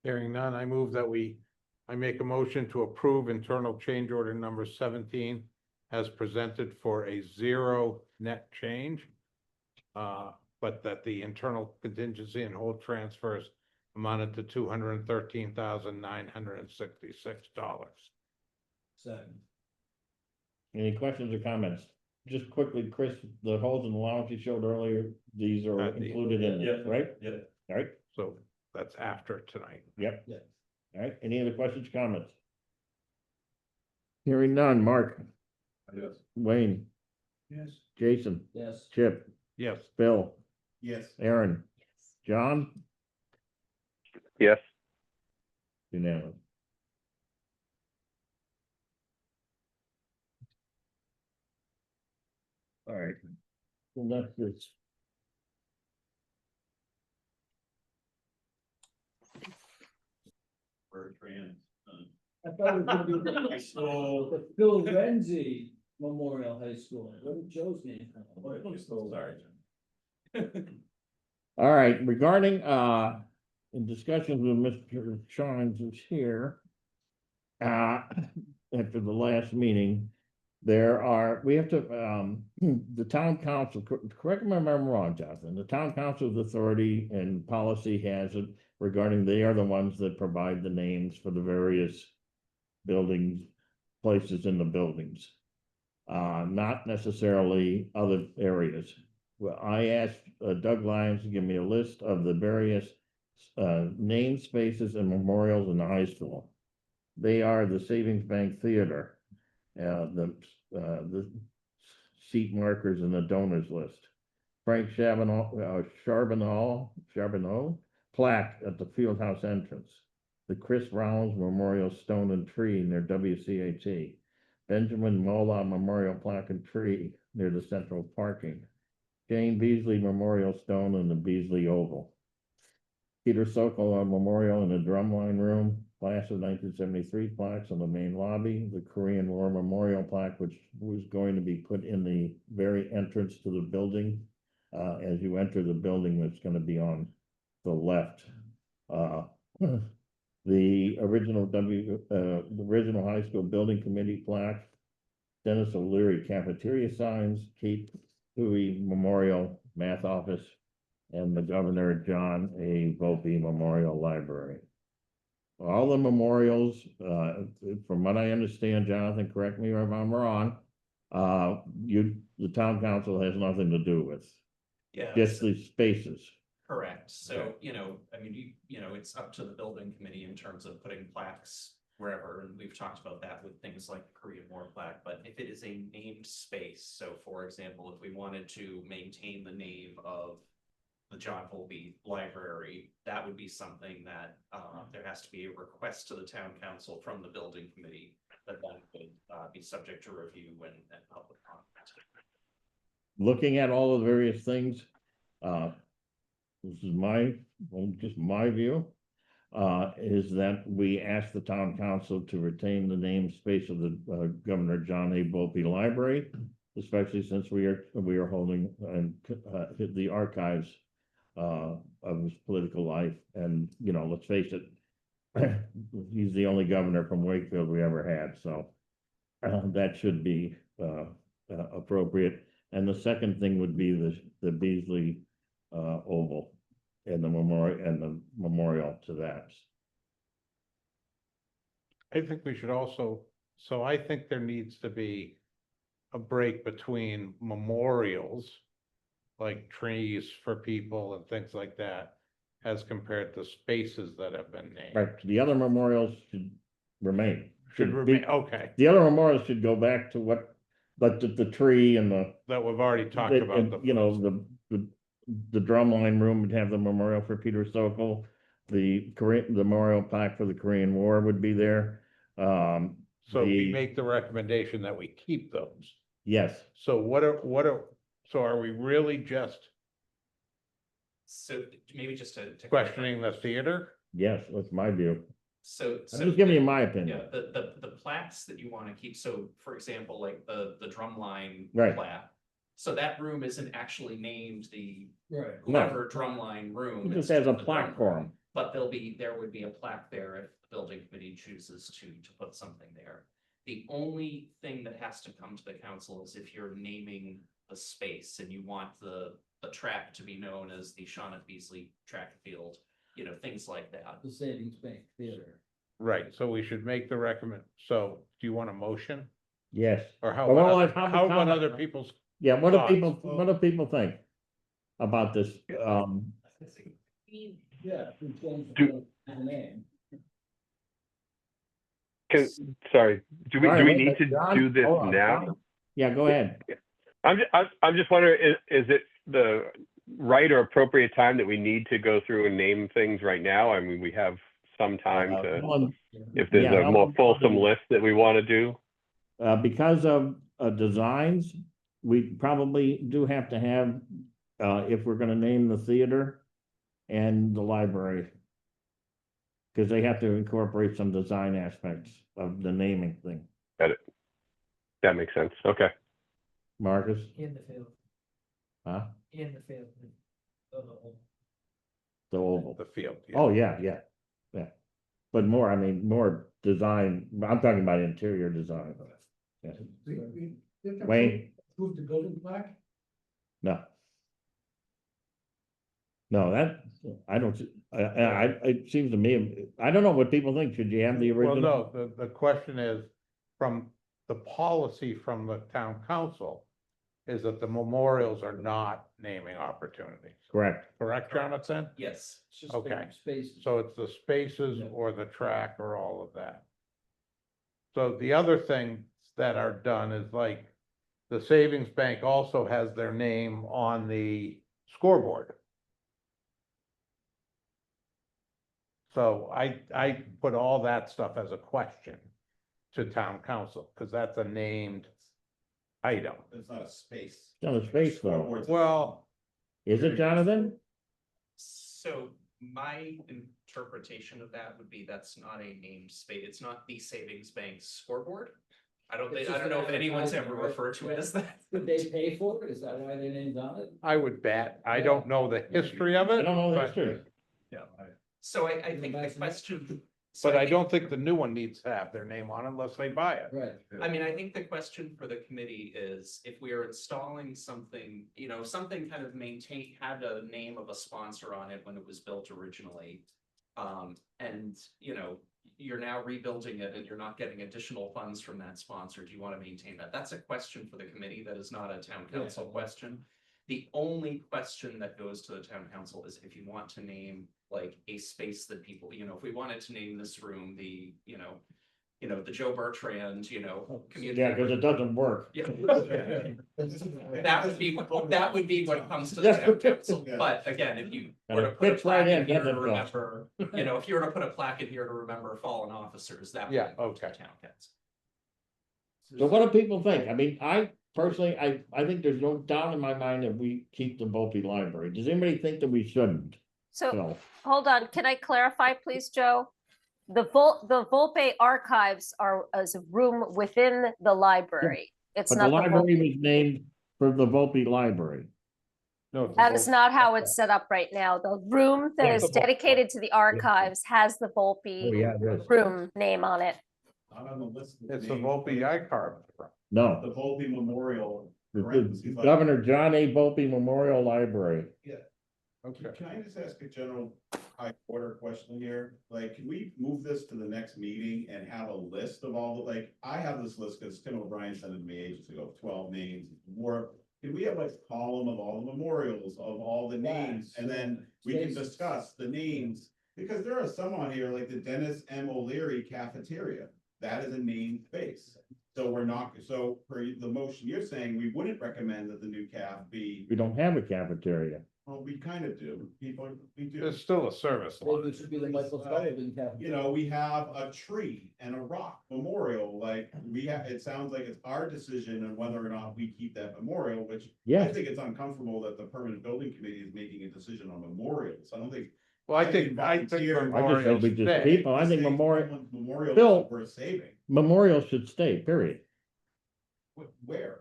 Hearing none, I move that I make a motion to approve internal change order number 17 as presented for a 0 net change. But that the internal contingency and hold transfers amounted to $213,966. Second. Any questions or comments? Just quickly, Chris, the holes in the lounge you showed earlier, these are included in this, right? Yeah. All right, So that's after tonight. yep. Yeah. All right, any other questions, or comments? Hearing none, Mark, Yes. Wayne, Yes. Jason, Yes. Chip, Yes. Bill, Yes. Aaron, John, Yes. unanimous. All right. So that's this. For trans. I thought it was gonna be the Phil Renzi Memorial High School, what did Joe's name? Sorry. All right, regarding, in discussions with Mr. Shines is here. After the last meeting, we have to, the town council, correct me if I'm wrong, Jonathan, the town council's authority and policy has it regarding they are the ones that provide the names for the various buildings, places in the buildings. Not necessarily other areas. Well, I asked Doug Lyons to give me a list of the various name spaces and memorials in the high school. They are the Savings Bank Theater, the seat markers and the donors list. Frank Charbonneau plaque at the Fieldhouse entrance. The Chris Rollins Memorial Stone and Tree near WCAT. Benjamin Mola Memorial Plaque and Tree near the central parking. Jane Beasley Memorial Stone in the Beasley Oval. Peter Sokol Memorial in the Drumline Room, class of 1973 plaques on the main lobby. The Korean War Memorial plaque, which was going to be put in the very entrance to the building. As you enter the building, that's going to be on the left. The original high school building committee plaque, Dennis O'Leary cafeteria signs, Kate Huey Memorial Math Office, and the Governor John A. Volpe Memorial Library. All the memorials, from what I understand, Jonathan, correct me if I'm wrong, the town council has nothing to do with. Yeah. Just the spaces. Correct. So, I mean, it's up to the building committee in terms of putting plaques wherever, and we've talked about that with things like the Korean War plaque, but if it is a named space, so for example, if we wanted to maintain the name of the John Volpe Library, that would be something that there has to be a request to the town council from the building committee that then could be subject to review and public comment. Looking at all of the various things, this is just my view, is that we ask the town council to retain the namespace of the Governor John A. Volpe Library, especially since we are holding the archives of his political life. And let's face it, he's the only governor from Wakefield we ever had, so that should be appropriate. And the second thing would be the Beasley Oval and the memorial to that. I think we should also, so I think there needs to be a break between memorials, like trees for people and things like that, as compared to spaces that have been named. Right, the other memorials should remain. Should remain, okay. The other memorials should go back to what, but the tree and that we've already talked about. The drumline room would have the memorial for Peter Sokol. The memorial plaque for the Korean War would be there. So we make the recommendation that we keep those. Yes. So so are we really just So maybe just to questioning the theater? Yes, that's my view. So I'm just giving you my opinion. Yeah, the plaques that you want to keep. So for example, like the drumline Right. plaque. So that room isn't actually named the Right. whoever drumline room. It it's just has a the plaque drum for room. him. But there would be a plaque there if the building committee chooses to put something there. The only thing that has to come to the council is if you're naming the space and you want the track to be known as the Shauna Beasley track field, things like that. The Savings Bank Theater. Right, so we should make the recommend, so do you want a motion? Yes. Or how Well, about other people's? Yeah, what thoughts? what do people think about this? Yeah. Do- The name. Sorry, do we need to John, do this hold on, now? John. Yeah, go ahead. I'm just wondering, is it the right or appropriate time that we need to go through and name things right now? I mean, we have some time to, if there's a more fulsome list that we want to do. Because of designs, we probably do have to have, if we're gonna name the theater and the library. Because they have to incorporate some design aspects of the naming thing. Got it. That makes sense. Okay. Marcus? In the field, Huh? in the field. The oval. The field. Oh, yeah. But more design, I'm talking about interior design. Yeah. Wayne? Approve the building plaque? No. No, that, I don't, it seems to me, I don't know what people think. Should you have the Well, original? no, the question is, from the policy from the town council, is that the memorials are not naming opportunities. Correct. Correct, Jonathan? Yes. It's just Okay. Spaces. So it's the spaces Yeah. or the track or all of that. So the other things that are done is like, the savings bank also has their name on the scoreboard. So I put all that stuff as a question to town council, because that's a named item. It's not a space. It's not a space though. Scoreboard's- Well, Is it, Jonathan? So my interpretation of that would be that's not a named space, it's not the savings bank's scoreboard. I don't know if anyone's ever referred to it as that. Did they pay for it? Is that why their name's on it? I would bet, I don't know the history of it. I don't know the but- history. So I think the question. But I don't think the new one needs to have their name on it unless they buy it. Right. I mean, I think the question for the committee is if we are installing something, something kind of had a name of a sponsor on it when it was built originally. And, you're now rebuilding it and you're not getting additional funds from that sponsor. Do you want to maintain that? That's a question for the committee. That is not a town council question. The only question that goes to the town council is if you want to name like a space that people, if we wanted to name this room, the Joe Bertrand, community. Yeah, because it doesn't work. Yeah. That would be what comes to the town council, but again, if you And were to it put a fits right plaque in in, here to doesn't it, Bill? remember, if you were to put a plaque in here to remember fallen officers, that would Yeah, go to the okay. town council. So what do people think? I mean, I personally, I think there's no doubt in my mind that we keep the Volpe Library. Does anybody think that we shouldn't? So, No. hold on, can I clarify, please, Joe? The Volpe archives are as a room within the library. It's But the not the library Volpe. was named for the Volpe Library. No, it's a That is vote. not how it's set up right now. The room that Yeah, is the Volpe. dedicated to the archives has the Oh, Volpe yeah, it is. room name on it. Not on the list. of It's the names, Volpe but I-carve. No. The Volpe Memorial. The parentheses, like- Governor John A. Volpe Memorial Library. Okay. Can I just ask a general high order question here? Like, can we move this to the next meeting and have a list of all the, I have this list because Tim O'Brien sent it to me ages ago, 12 names. More, can we have like a column of all the memorials of all the names? And then we can discuss the names, because there are some on here, like the Dennis M. O'Leary Cafeteria. That is a named space. So we're not, so for the motion you're saying, we wouldn't recommend that the new caf be, We don't have a cafeteria. well, we kind of do. We do. It's still a service line. Maybe it should be the Michael Sullivan Cafe. We have a tree and a rock memorial, it sounds like it's our decision on whether or not we keep that memorial, which I Yes, think it's uncomfortable that the permanent building committee is making a decision on memorials. I don't think. Well, I think I just memorials said we just stay. keep them. I think saying memorial, someone's Memorial Bill- is worth saving. memorial should stay, period. Where?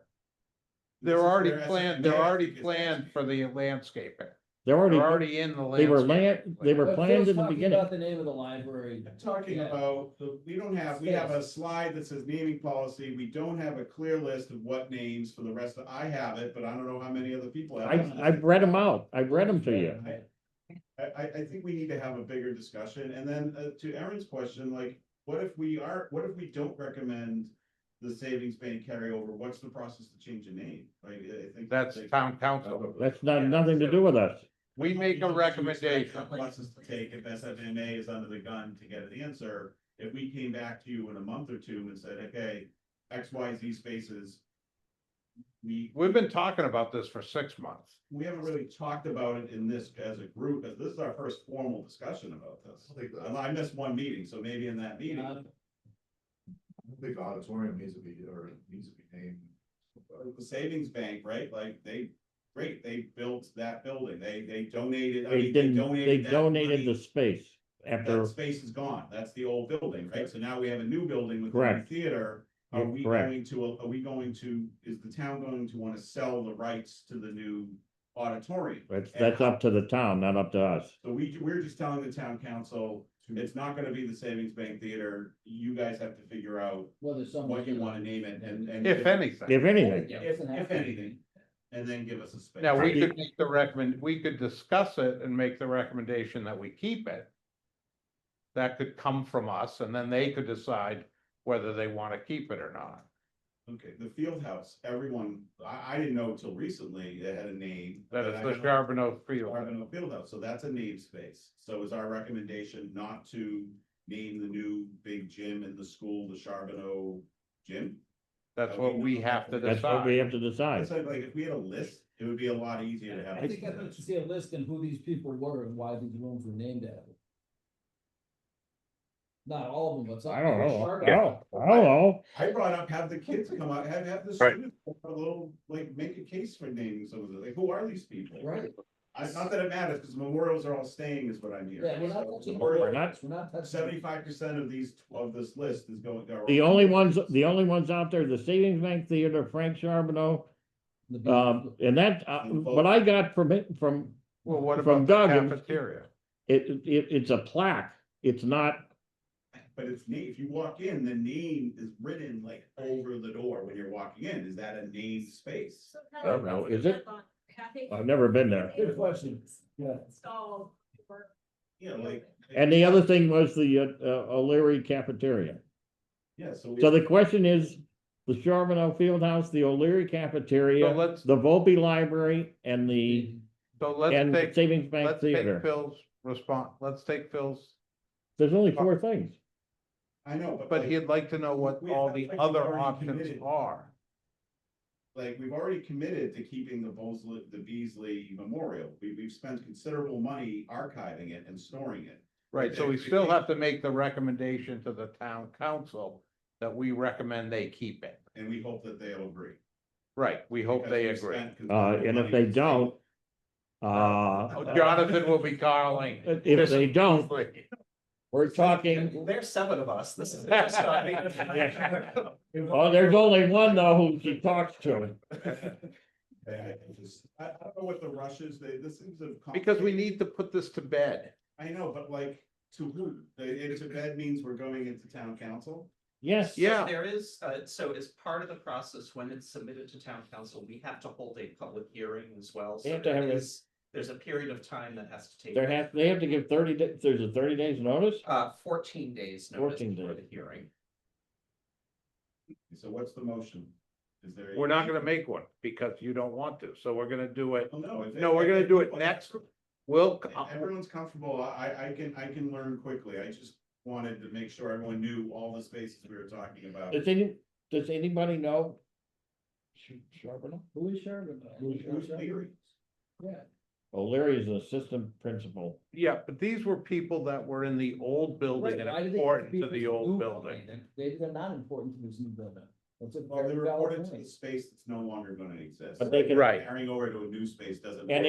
They're already Whereas planned, the they're already landscape is planned for the landscaping. They're They're already, already in the they were landscape. they were But planned Phil's in the talking beginning. about the name of the library. I'm talking Yeah. about, we have a slide that says naming policy. We don't have a clear list of what names for the rest of, I have it, but I don't know how many other people have. it. I've read them out. I've read them to you. I think we need to have a bigger discussion, and then to Erin's question, what if we don't recommend the savings bank carryover, what's the process to change a name? I think. That's town council. That's not, nothing to do with us. We make a recommendation. Process to take if SFMA is under the gun to get an answer. If we came back to you in a month or two and said, okay, XYZ spaces. We've been talking about this for 6 months. We haven't really talked about it in this as a group, as this is our first formal discussion about this. I missed one meeting, so maybe in that meeting. I don't think the auditorium needs to be named. The savings bank, right, they built that building, they donated. I They mean, didn't, they donated that donated money. the space after, That space is gone, that's the old building, right, so now we have a new building with the Correct. new theater. Yeah, correct. Is the town going to wanna sell the rights to the new auditorium? that's up to the town, not up to us. So we're just telling the town council, it's not gonna be the savings bank theater, you guys have to figure out Whether someone's what you gonna- wanna name it, and. If anything. If anything, If anything, and then give us a space. Now, we could make we could discuss it and make the recommendation that we keep it. That could come from us, and then they could decide whether they want to keep it or not. Okay, the field house, everyone, I didn't know until recently it had a name. That but is I the know- Charbonneau Field. Charbonneau Field House, so that's a namespace. So is our recommendation not to name the new big gym in the school, the Charbonneau Gym? That's what we have to That's what we decide. have to decide. It's like if we had a list, it would be a lot easier to have. I think I'd like to see a list and who these people were and why these rooms were named after. Not all of them, but some. I don't know. Sure. I don't know. I brought up, have the kids come out, have the Right. students, a little, like, make a case for naming some of the, like, who are these people? Right. Not that it matters, because memorials are all staying is what I'm hearing. Yeah, we're not touching. We're not- We're not touching. 75% of this list is going. The only ones out there, the Savings Bank Theater, Frank Charbonneau, and that, what I got from it, from, Well, what from about the Doug, cafeteria? it's a plaque. It's not, But it's if you walk in, the name is written like over the door when you're walking in. Is that a named space? I don't know, is it? I've never been there. Good question. Yeah. Installed. or- Yeah, like. And the other thing was the O'Leary cafeteria. Yeah, so. So the question is, the Charbonneau Fieldhouse, the O'Leary So cafeteria, let's, the Volpe Library, and the, so let's and take, Savings Bank let's take Theater. Phil's response, let's take Phil's, There's only 4 things. I know, but like, he'd like to know what We- all I the think we've other already options committed. are. like, we've already committed to keeping the Beasley Memorial. We've spent considerable money archiving it and storing it. Right, so we still have to make the recommendation to the town council that we recommend they keep it. And we hope that they'll agree. Right, we hope Because they we've agree. spent considerable And if money they to don't, Jonathan will be calling. if they don't, we're talking, There's 7 of us, this is just not me. oh, there's only one though who she talks to. I don't know what the rush is, this seems to. Because we need to put this to bed. I know, but like, to who? Into bed means we're going into town council? Yes. So Yeah. there is, so as part of the process, when it's submitted to town council, we have to hold a public hearing as well. They So have to have there a- is, there's a period of time that has to take. They have to give 30 days, there's a 30 days notice? 14 days notice 14 for days. the hearing. So what's the motion? Is there? We're not gonna make one because you don't want to, so we're gonna do it. Oh, no. No, we're gonna do it next. We'll, If everyone's comfortable, I can learn quickly. I just wanted to make sure everyone knew all the spaces we were talking about. Does anybody know? Charbonneau? Who is Sherman? Who's Leary? Yeah. O'Leary is an assistant principal. yeah, but these were people that were in the old building and Why do they important be to the this old new building. building? They're not important to this new building. That's a Well, they very valid reported to the point. space that's no longer gonna exist. But they can- Right. Carrying over to a new space doesn't. And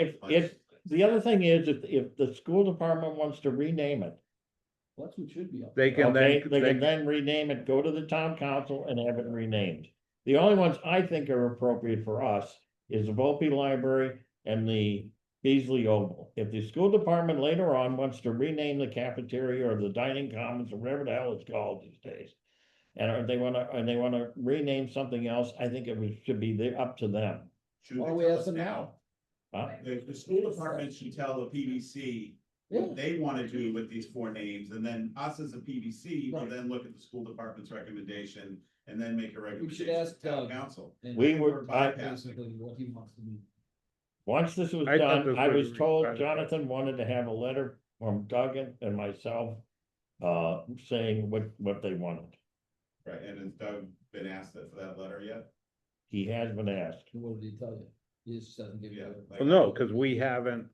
the other thing is, if the school department wants to rename it, Well, that's what should be up. They can okay, then, they can then rename it, go to the town council and have it renamed. The only ones I think are appropriate for us is the Volpe Library and the Beasley Oval. If the school department later on wants to rename the cafeteria or the dining commons or whatever the hell it's called these days, and they wanna rename something else, I think should be up to them. Should Why they don't we tell ask us them now? Huh? The school department should tell the PBC Yeah. what they wanna do with these 4 names, and then us as a PBC will Right. then look at the school department's recommendation and then make a We should recommendation to ask town Doug. council. And We were- basically what he wants to do. Once this was I thought done, this I was was told right. Jonathan wanted to have a letter from Doug and myself, saying what they wanted. Right, and has Doug been asked for that letter yet? He has been asked. What did he tell you? He just doesn't give you. Yeah, a- like- well, no, because we haven't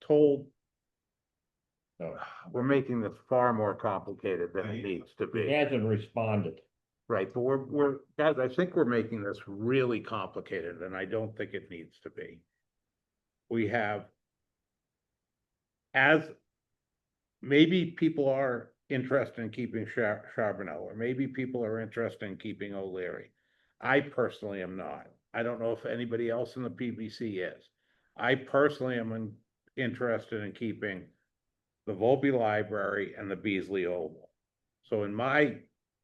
told. No. We're making this far more complicated than it needs to He be. hasn't responded. Right, but guys, I think we're making this really complicated and I don't think it needs to be. We have. As. Maybe people are interested in keeping Charbonneau, or maybe people are interested in keeping O'Leary. I personally am not. I don't know if anybody else in the PBC is. I personally am interested in keeping the Volpe Library and the Beasley Oval. So in my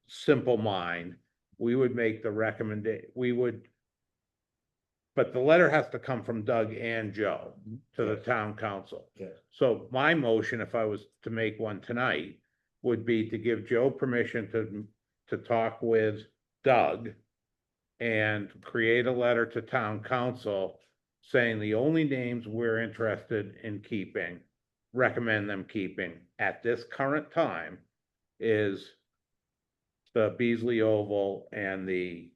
simple mind, we would make the we would but the letter has to come from Doug and Joe to the town council. Yes. So my motion, if I was to make one tonight, would be to give Joe permission to talk with Doug and create a letter to town council saying the only names we're interested in keeping, recommend them keeping at this current time is the Beasley Oval and the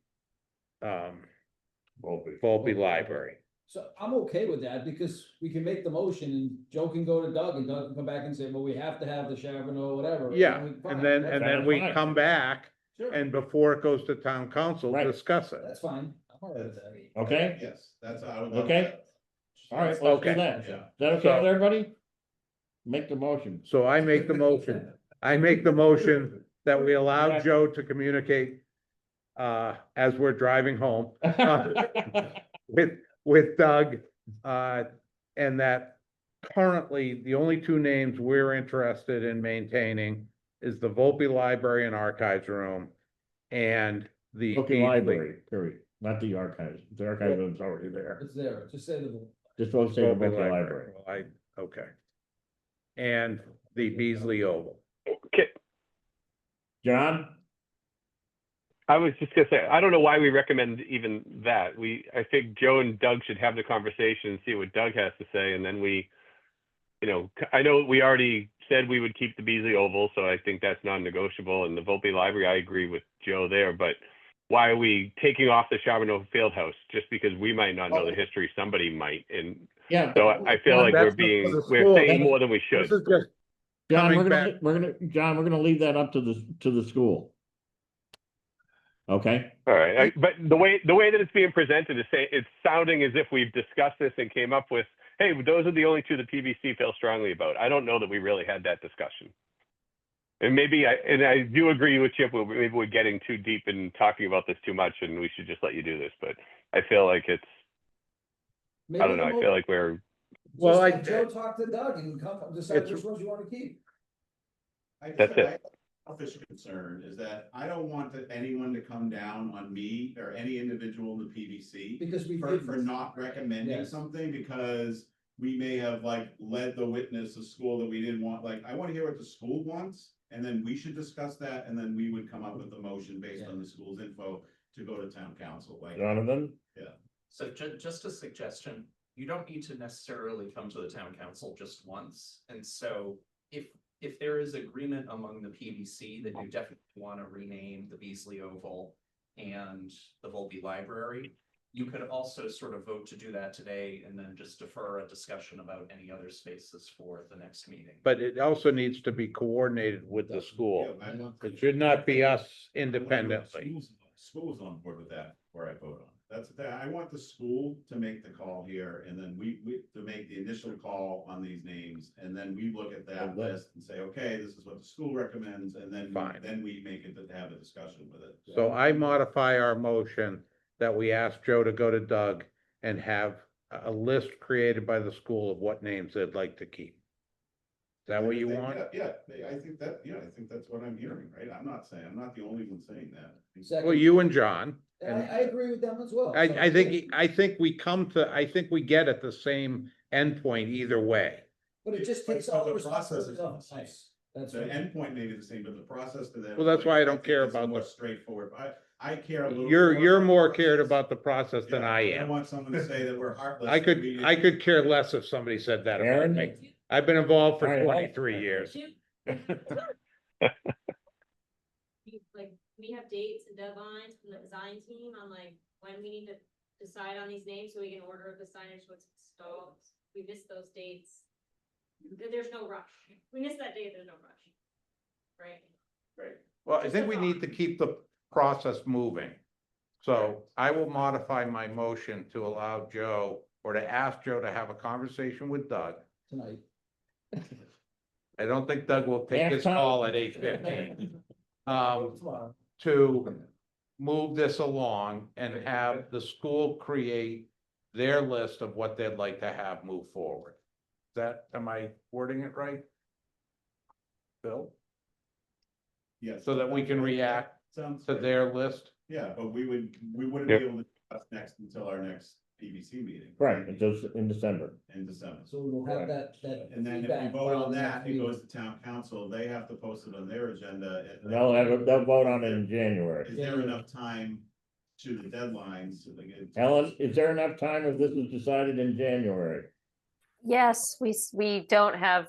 Volpe Library. So I'm okay with that because we can make the motion and Joe can go to Doug and Doug can come back and say, well, we have to have the Charbonneau, whatever. Yeah, we- and fine, then, that's- and then we fine. come back Sure. and before it goes to town council, Right. discuss it. That's fine. I'm all right with that. Okay, Yes, that's, I would love Okay. that. all right, let's Okay. do that. Is Yeah. that okay So- with everybody? Make the motion. So I make the motion, I make the motion that we allow Yeah. Joe to communicate as we're driving home with Doug, and that currently the only two names we're interested in maintaining is the Volpe Library and Archives Room and the Okay, Beasley. library, period, not the archives. The archive room's already there. It's there. Just say the. Just don't say the Volpe book Library. library. Well, okay. And the Beasley Oval. Okay, John? I was just gonna say, I don't know why we recommend even that. I think Joe and Doug should have the conversation and see what Doug has to say, and then I know we already said we would keep the Beasley Oval, so I think that's non-negotiable, and the Volpe Library, I agree with Joe there, but why are we taking off the Charbonneau Fieldhouse? Just because we might not know the history, somebody might, and Yeah. so I feel like That's we're the school. saying more than we should. This is just John, coming back. John, we're gonna leave that up to the school. Okay, All right, but the way that it's being presented is it's sounding as if we've discussed this and came up with, hey, those are the only two the PVC feel strongly about. I don't know that we really had that discussion. And maybe I do agree with Chip, maybe we're getting too deep and talking about this too much and we should just let you do this, but I feel like I don't know, I feel like we're. Well, Just let Joe talk to Doug and decide which ones you want to keep. That's it. Selfish concern is that I don't want anyone to come down on me or any individual in the PVC Because we for did. not recommending Yes. something because we may have like led the witness a school that we didn't want. Like, I want to hear what the school wants, and then we should discuss that, and then we would come up with a motion based on the school's info to go to town council, like. Jonathan? So just a suggestion, you don't need to necessarily come to the town council just once. And so if there is agreement among the PVC that you definitely want to rename the Beasley Oval and the Volpe Library, you could also sort of vote to do that today and then just defer a discussion about any other spaces for the next meeting. But it also needs to be coordinated with the school. It should not be us independently. School's on board with that, where I vote on. That's, I want the school to make the call here, and then we to make the initial call on these names, and then we look at that list and say, okay, this is what the school recommends, and then Fine. we make it to have a discussion with it. So I modify our motion that we ask Joe to go to Doug and have a list created by the school of what names they'd like to keep. Is that what you want? Yeah, I think that's what I'm hearing, right? I'm not the only one saying that. Well, you and John. And I agree with them as well. I think we get at the same endpoint either way. But it just takes But all the the process is responsibility off the same. us. That's The right. endpoint may be the same, but the process to that. Well, that's why I don't think care it's about more the- straightforward. I care a little. You're about more the cared process. about the process than Yeah, I don't am. want someone to say that we're heartless. I that could care less if somebody said that about Aaron? me. I've been involved for All right. 23 years. Like, we have dates and deadlines from the design team on like when we need to decide on these names so we can order the signage what's installed. We miss those dates. There's no rush. We miss that date, there's no rush. Right? Right. Well, I think we need to keep the process moving. So I will modify my motion to allow Joe, or to ask Joe to have a conversation with Doug. Tonight. I don't think Doug will take his Halftime. call at 8:15. Tomorrow. To move this along and have the school create their list of what they'd like to have move forward. Am I wording it right? Bill? Yes. So that we can react Sounds to fair. their list? Yeah, but we wouldn't Yep. be able to discuss next until our next PBC meeting. Right, it's just in December. In December. So we'll have that. And then if we feedback vote on the that, next it meeting. goes to town council, they have to post it on their agenda. and- They'll vote on it in January. Is there enough time to the deadlines? So they get- Helen, is there enough time if this is decided in January? Yes, we don't have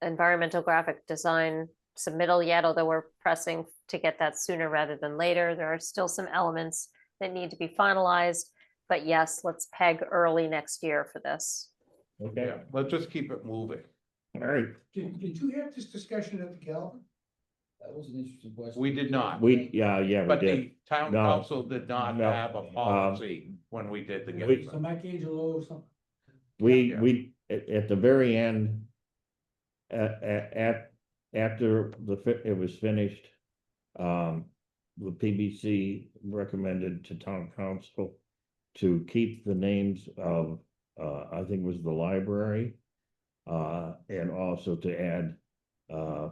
environmental graphic design submittal yet, although we're pressing to get that sooner rather than later. There are still some elements that need to be finalized. But yes, let's peg early next year for this. Okay, Yeah, let's just keep it moving. all right. Did you have this discussion at the Galvin? That was an interesting question. We did not. Yeah, we But did. the town No. council did not No. have a policy when we did the. We- Galvin. So Mike Angelo or something? Yeah. We, at the very end, after it was finished, the PBC recommended to town council to keep the names of, I think it was the library, and also to add, a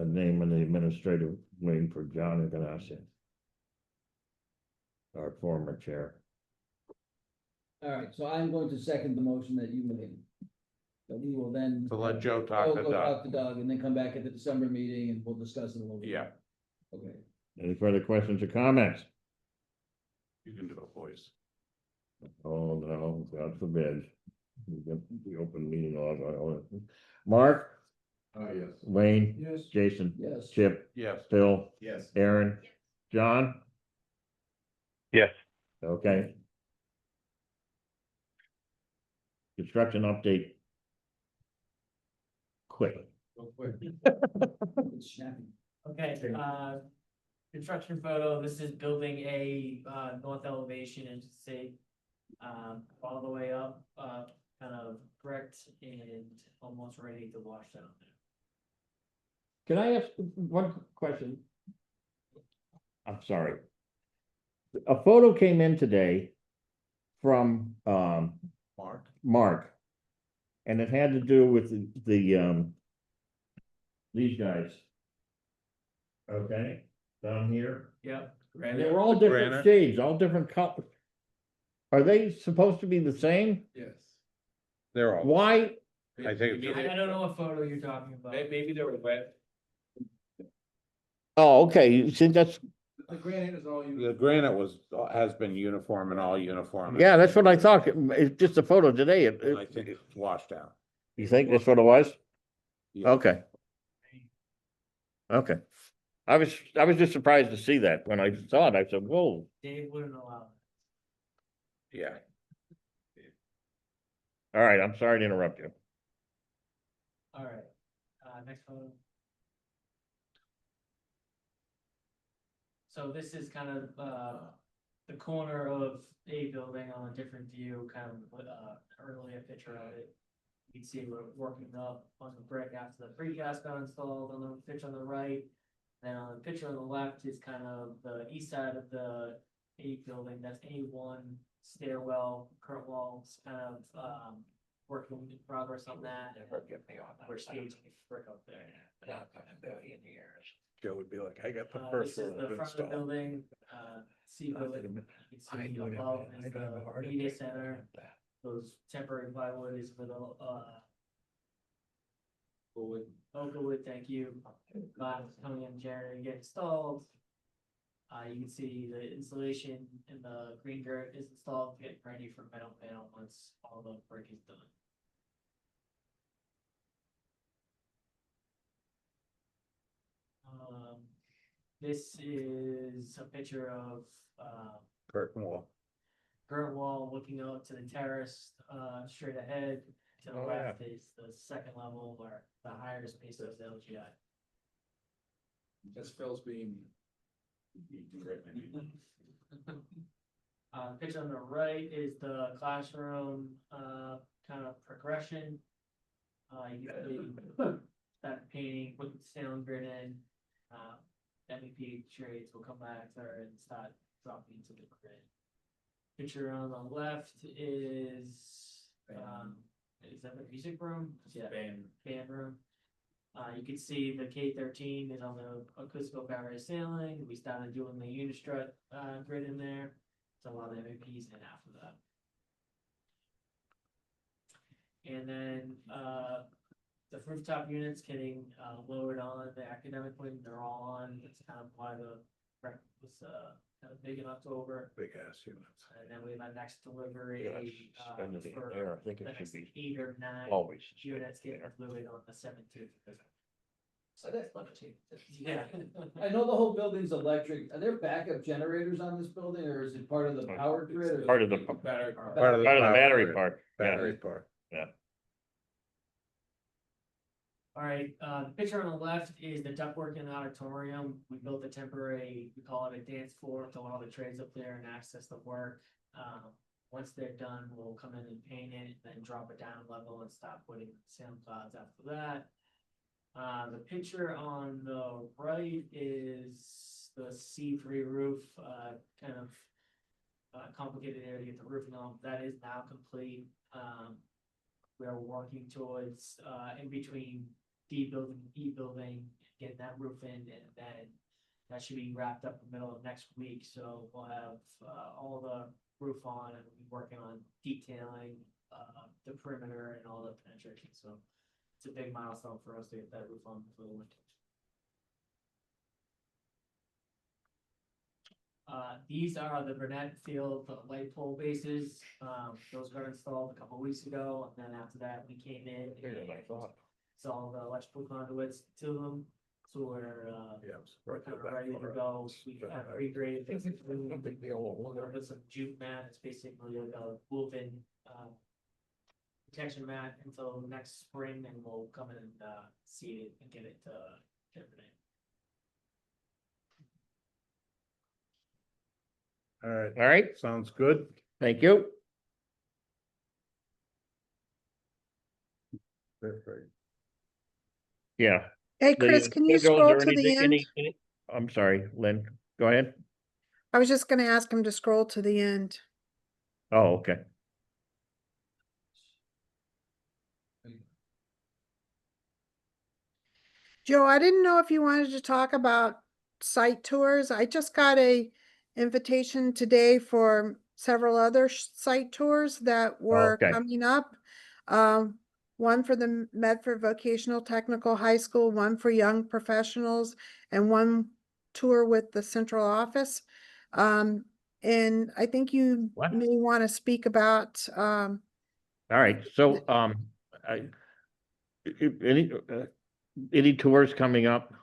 name in the administrative wing for John Ignatius, our former chair. All right, so I'm going to second the motion that you made. But we will then. To let Joe talk Joe to go Doug. talk to Doug and then come back at the December meeting and we'll discuss it a little bit. Yeah, Okay. Any further questions or comments? you can do it, boys. Oh, no, God forbid. We get the open meeting law. Mark, Yes. Wayne, Yes. Jason, Yes. Chip, Yes. Phil, Yes. Aaron, John, Yes. okay. Construction update. Quick. It's snappy. Okay, construction photo, this is building a, north elevation and say, all the way up, kind of bricked and almost ready to wash down there. Can I ask one question? I'm sorry. A photo came in today from, Mark. And it had to do with these guys. Okay, down here. Yep. And they were all different Granite. shades, all different colors. Are they supposed to be the same? Yes. They're all. Why? I think it's I don't know what photo you're talking about. Maybe they were wet. Oh, okay, you see, that's, The granite is all you. The granite has been uniform and all uniform. yeah, that's what I thought. It's just a photo today. I think it's washed out. You think that's what it was? Yeah. Okay. Okay. I was just surprised to see that when I saw it. I said, whoa. Dave wouldn't allow Yeah. All right, I'm sorry to interrupt you. it. All right, next photo. So this is kind of, the corner of a building on a different view, kind of, earlier picture of it. You can see we're working up on the brick after the precast got installed on the picture on the right. Then on the picture on the left is kind of the east side of the A building, that's A1 stairwell, current walls, kind of, working in progress on that. We're staging brick up there. Joe would be like, I got the This first is one the front of the installed. building, see the, you can see above is the media center. Those temporary plywood is for the, Oak wood, thank you. Coming in January and get installed. You can see the insulation in the green dirt is installed, getting ready for metal panel once all the brick is done. This is a picture of, Curtain wall. current wall looking out to the terrace, straight ahead. To the Oh, left is the second level where the higher space is LGI. That's Phil's being. Picture on the right is the classroom, kind of progression. You can that painting, put the sound grid in, MEP trades will come back there and start dropping into the grid. Picture on the left is that the music room? Yeah, band room. You can see the K13 is on the acoustical barrier ceiling. We started doing the Unistrut grid in there. It's to allow the MVPs in after that. And then, the rooftop units getting, lowered on the academic wing, they're all on, that's kind of why the rec was, kind of big in October. Big ass units. And then we have our next delivery, Yeah, spend it in for there. I think the it should next be 8 or 9 always. units getting delivered on the 17th. So that's limited. Yeah, I know the whole building's electric. Are there backup generators on this building, or is it part of the power grid? Or Part of the, Better. Part of the part of the power battery grid. part, yeah. Battery part. All right, the picture on the left is the ductwork in the auditorium. We built a temporary, we call it a dance floor to allow the trades up there and access the work. Once they're done, we'll come in and paint it, then drop it down a level and stop putting sound clouds after that. The picture on the right is the C3 roof, kind of complicated area to get the roof on. That is now complete. We are working towards, in between D building, E building, getting that roof in, and then that should be wrapped up in the middle of next week. So we'll have, all the roof on, and we'll be working on detailing, the perimeter and all the penetration. So it's a big milestone for us to get that roof on for the winter. These are the Burnett Field light pole bases. Those got installed a couple weeks ago, and then after that, we came in and installed the electrical conduits to them. So we're kind of ready to go. We have regraded. With some jute mat. It's basically like a woven protection mat until next spring, and we'll come in and seed it and get it germinate. All right. All right, Sounds good. thank you. Perfect. Yeah. Hey, The Chris, can you schedules scroll or to the anything- end? I'm sorry, Lynn, go ahead. I was just gonna ask him to scroll to the end. Oh, okay. Joe, I didn't know if you wanted to talk about site tours. I just got a invitation today for several other site tours that were Okay. coming up. One for the Medford Vocational Technical High School, one for young professionals, and one tour with the central office. And I think you What? may want to speak about, All right, so, any tours coming up?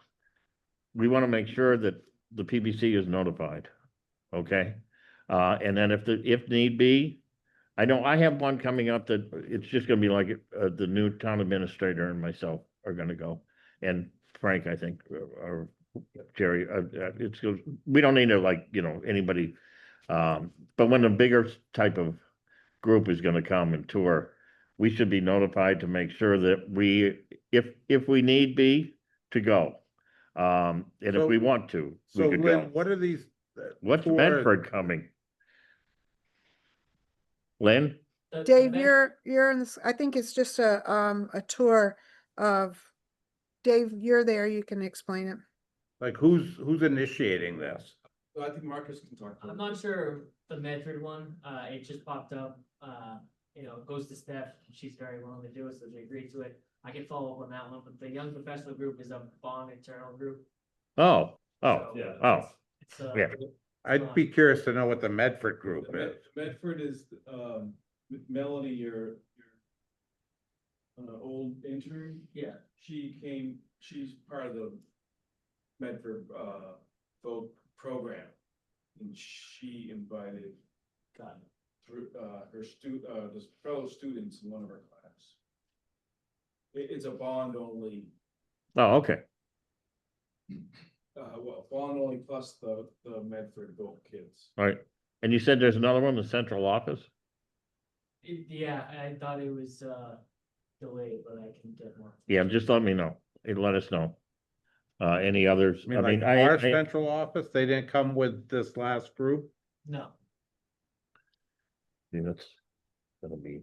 We want to make sure that the PBC is notified, okay? And then if need be, I know I have one coming up that it's just gonna be like, the new town administrator and myself are gonna go. And Frank, I think, or Jerry, we don't need to, like, anybody. But when the bigger type of group is gonna come and tour, we should be notified to make sure that if we need be, to go. And if So- we want to, we So could Lynn, go. what are these? What's tours- Medford coming? Lynn? Dave, you're in this, I think it's just a tour of, Dave, you're there, you can explain it. Like who's initiating this? I think Marcus can talk to I'm him. not sure the Medford one, it just popped up, it goes to Steph, she's very willing to do it, so they agreed to it. I can follow up on that one, but the young professional group is a bond internal group. Oh, So yeah. It's, Yeah. I'd be curious to know what the Medford group is. Medford is, Melanie, your old intern. Yeah. She's part of the Medford, vote program. And she invited got it. through, this fellow students in one of her class. It's a bond only, oh, okay. bond only plus the Medford vote kids. All right. And you said there's another one, the central office? Yeah, I thought it was delayed, but I can get more. Yeah, just let me know. Let us know. Any others? I mean, like our central office, they didn't come with this last group? No. Yeah, that's gonna be,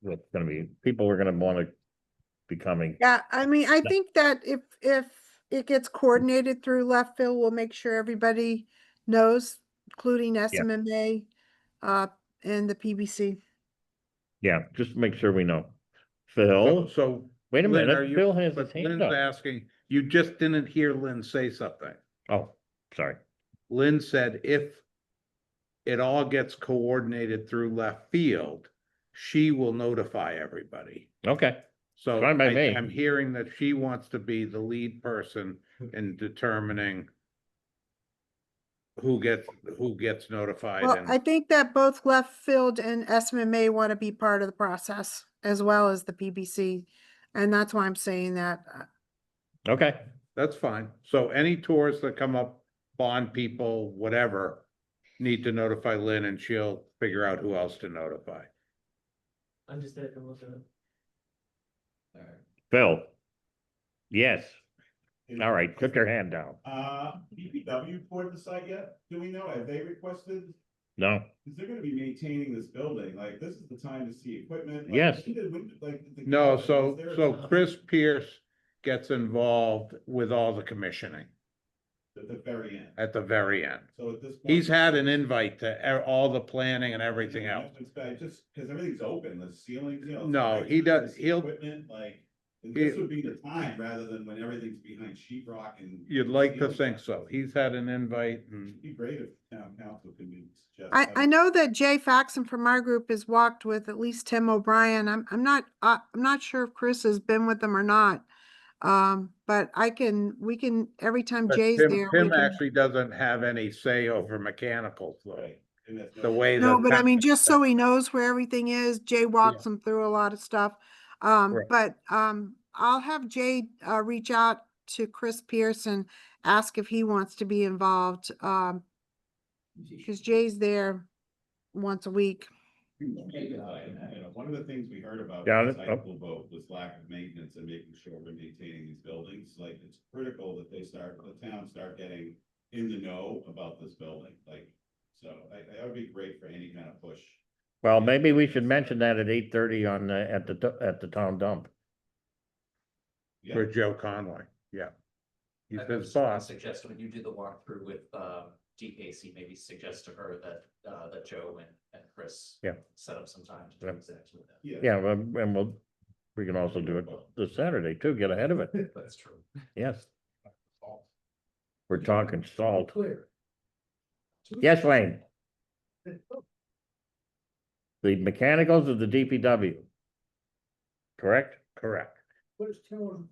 that's gonna be, people are gonna want to be coming. Yeah, I mean, I think that if it gets coordinated through Leftfield, we'll make sure everybody knows, including SMMA. and the PBC. Yeah, just to make sure we know. So, Phil, so. wait a Lynn, are minute, you- Phil has his but hand Lynn's up. asking, you just didn't hear Lynn say something. Oh, sorry. Lynn said if it all gets coordinated through left field, she will notify everybody. Okay, So Fine by me. I'm hearing that she wants to be the lead person in determining who gets notified Well, and. I think that both left field and SMA want to be part of the process as well as the PBC. And that's why I'm saying that. okay. That's fine. So any tours that come up, bond people, whatever, need to notify Lynn and she'll figure out who else to notify. Understood, and we'll do it. Phil. Yes, all right, put your hand down. DPW poured the site yet? Do we know? Have they requested? No, Cause they're gonna be maintaining this building, like, this is the time to see equipment. like, Yes. No, so Chris Pierce gets involved with all the commissioning At the very end. at the very end. So at this point. He's had an invite to all the planning and everything else. Just, cause everything's open, the ceilings, you know. No, it's he nice to does- see he'll- Equipment, like, this would be the time rather than when everything's behind sheetrock and. You'd like to ceiling think stuff. so. He's had an invite and It'd be great if town council could be suggest. I know that Jay Faxon from our group has walked with at least Tim O'Brien. I'm not sure if Chris has been with them or not. But we can, every time but Jay's Tim, there, we Tim can. actually doesn't have any say over mechanicals though. Right. And that's The way No, that. but I mean, just so he knows where everything is, Jay walks him through a lot of stuff. Right. But, I'll have Jay, reach out to Chris Pierce and ask if he wants to be involved. Because Jay's there once a week. One of the things we heard about Got the it. cycle vote was lack of maintenance and making sure we're maintaining these buildings. Like, it's critical that the town start getting in the know about this building, like, so that would be great for any kind of push. well, maybe we should mention that at 8:30 on, at the town dump. For Joe Conway, yeah. He's I his was boss. suggest when you do the walkthrough with DKC, maybe suggest to her that Joe and Chris. Yeah. Set up some time to do Yeah. exactly that. Yeah, and we can also do it this Saturday too, get ahead of it. That's true. Yes, we're talking salt. Clear. Yes, Wayne. The mechanicals of the DPW. Correct? Correct. What is town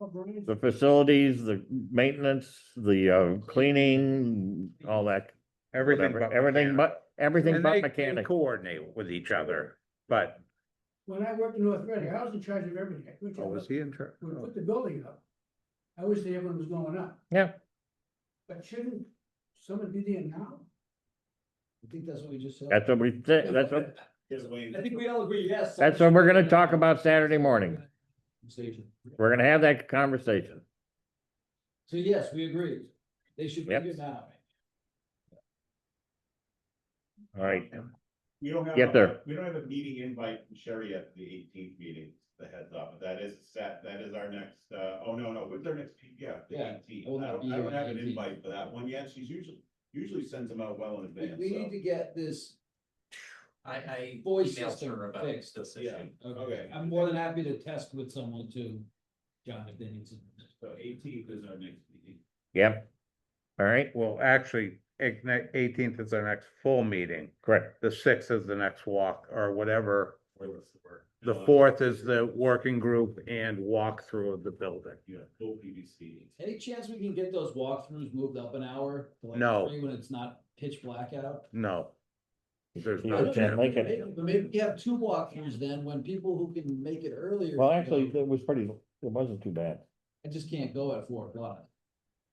operating? The facilities, the maintenance, the cleaning, all that. Everything whatever, but. everything mechanical. but, everything And but they mechanic. coordinate with each other, but, When I worked in North Reading, I was in charge of everything. oh, was he in charge? When we put the building up, I was there when it was going up, Yeah, but shouldn't someone be there now? I think that's what we just said. that's what we said, that's what, I think we all agree, yes. that's what we're gonna talk about Saturday morning. Station. We're gonna have that conversation. So yes, we agree. They should be Yep. here now. All right, We don't have. Get there. We don't have a meeting invite from Sherry at the 18th meeting, the heads up, but that is set, that is our next, oh, no, what's our next, yeah, the Yeah, 18th. I will not be I here don't on have the an 18th. invite for that one yet, she's usually sends them out well in We, advance, we need so. to get this I voice emailed system her about fixed. this Yeah. issue. Okay. I'm more than happy to test with someone too, John, if they need to. So 18th is our next meeting. yep. All right, Well, actually, 18th is our next full meeting. correct. The 6th is the next walk or whatever. What's the word? The 4th is the working group and walkthrough of the building. Yeah, full PVC. Any chance we can get those walkthroughs moved up an hour? to like No. 3 when it's not pitch black out? No. There's You no. can't make it. But maybe we have 2 walkthroughs then, when people who can make it earlier. Well, can actually, go. it was pretty, it wasn't too bad. I just can't go at 4 o'clock.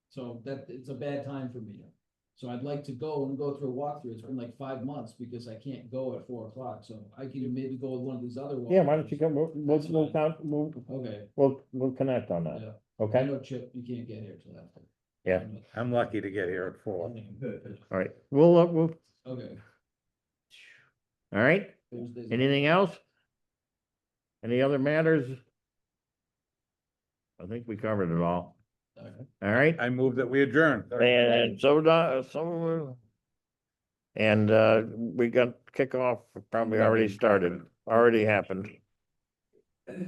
So it's a bad time for me. So I'd like to go through a walkthrough. It's been like 5 months because I can't go at 4 o'clock, so I can maybe go with one of these other. Yeah, why don't you walkthroughs. come, Okay, we'll connect on that, yeah. I okay? know Chip, you can't get here till after. Yeah. I'm lucky to get here at 4. All right, we'll, Okay. all right, Thursday's- anything else? Any other matters? I think we covered it all. Okay. All right, I move that we adjourn. and so, And we got kickoff, probably already started, already happened.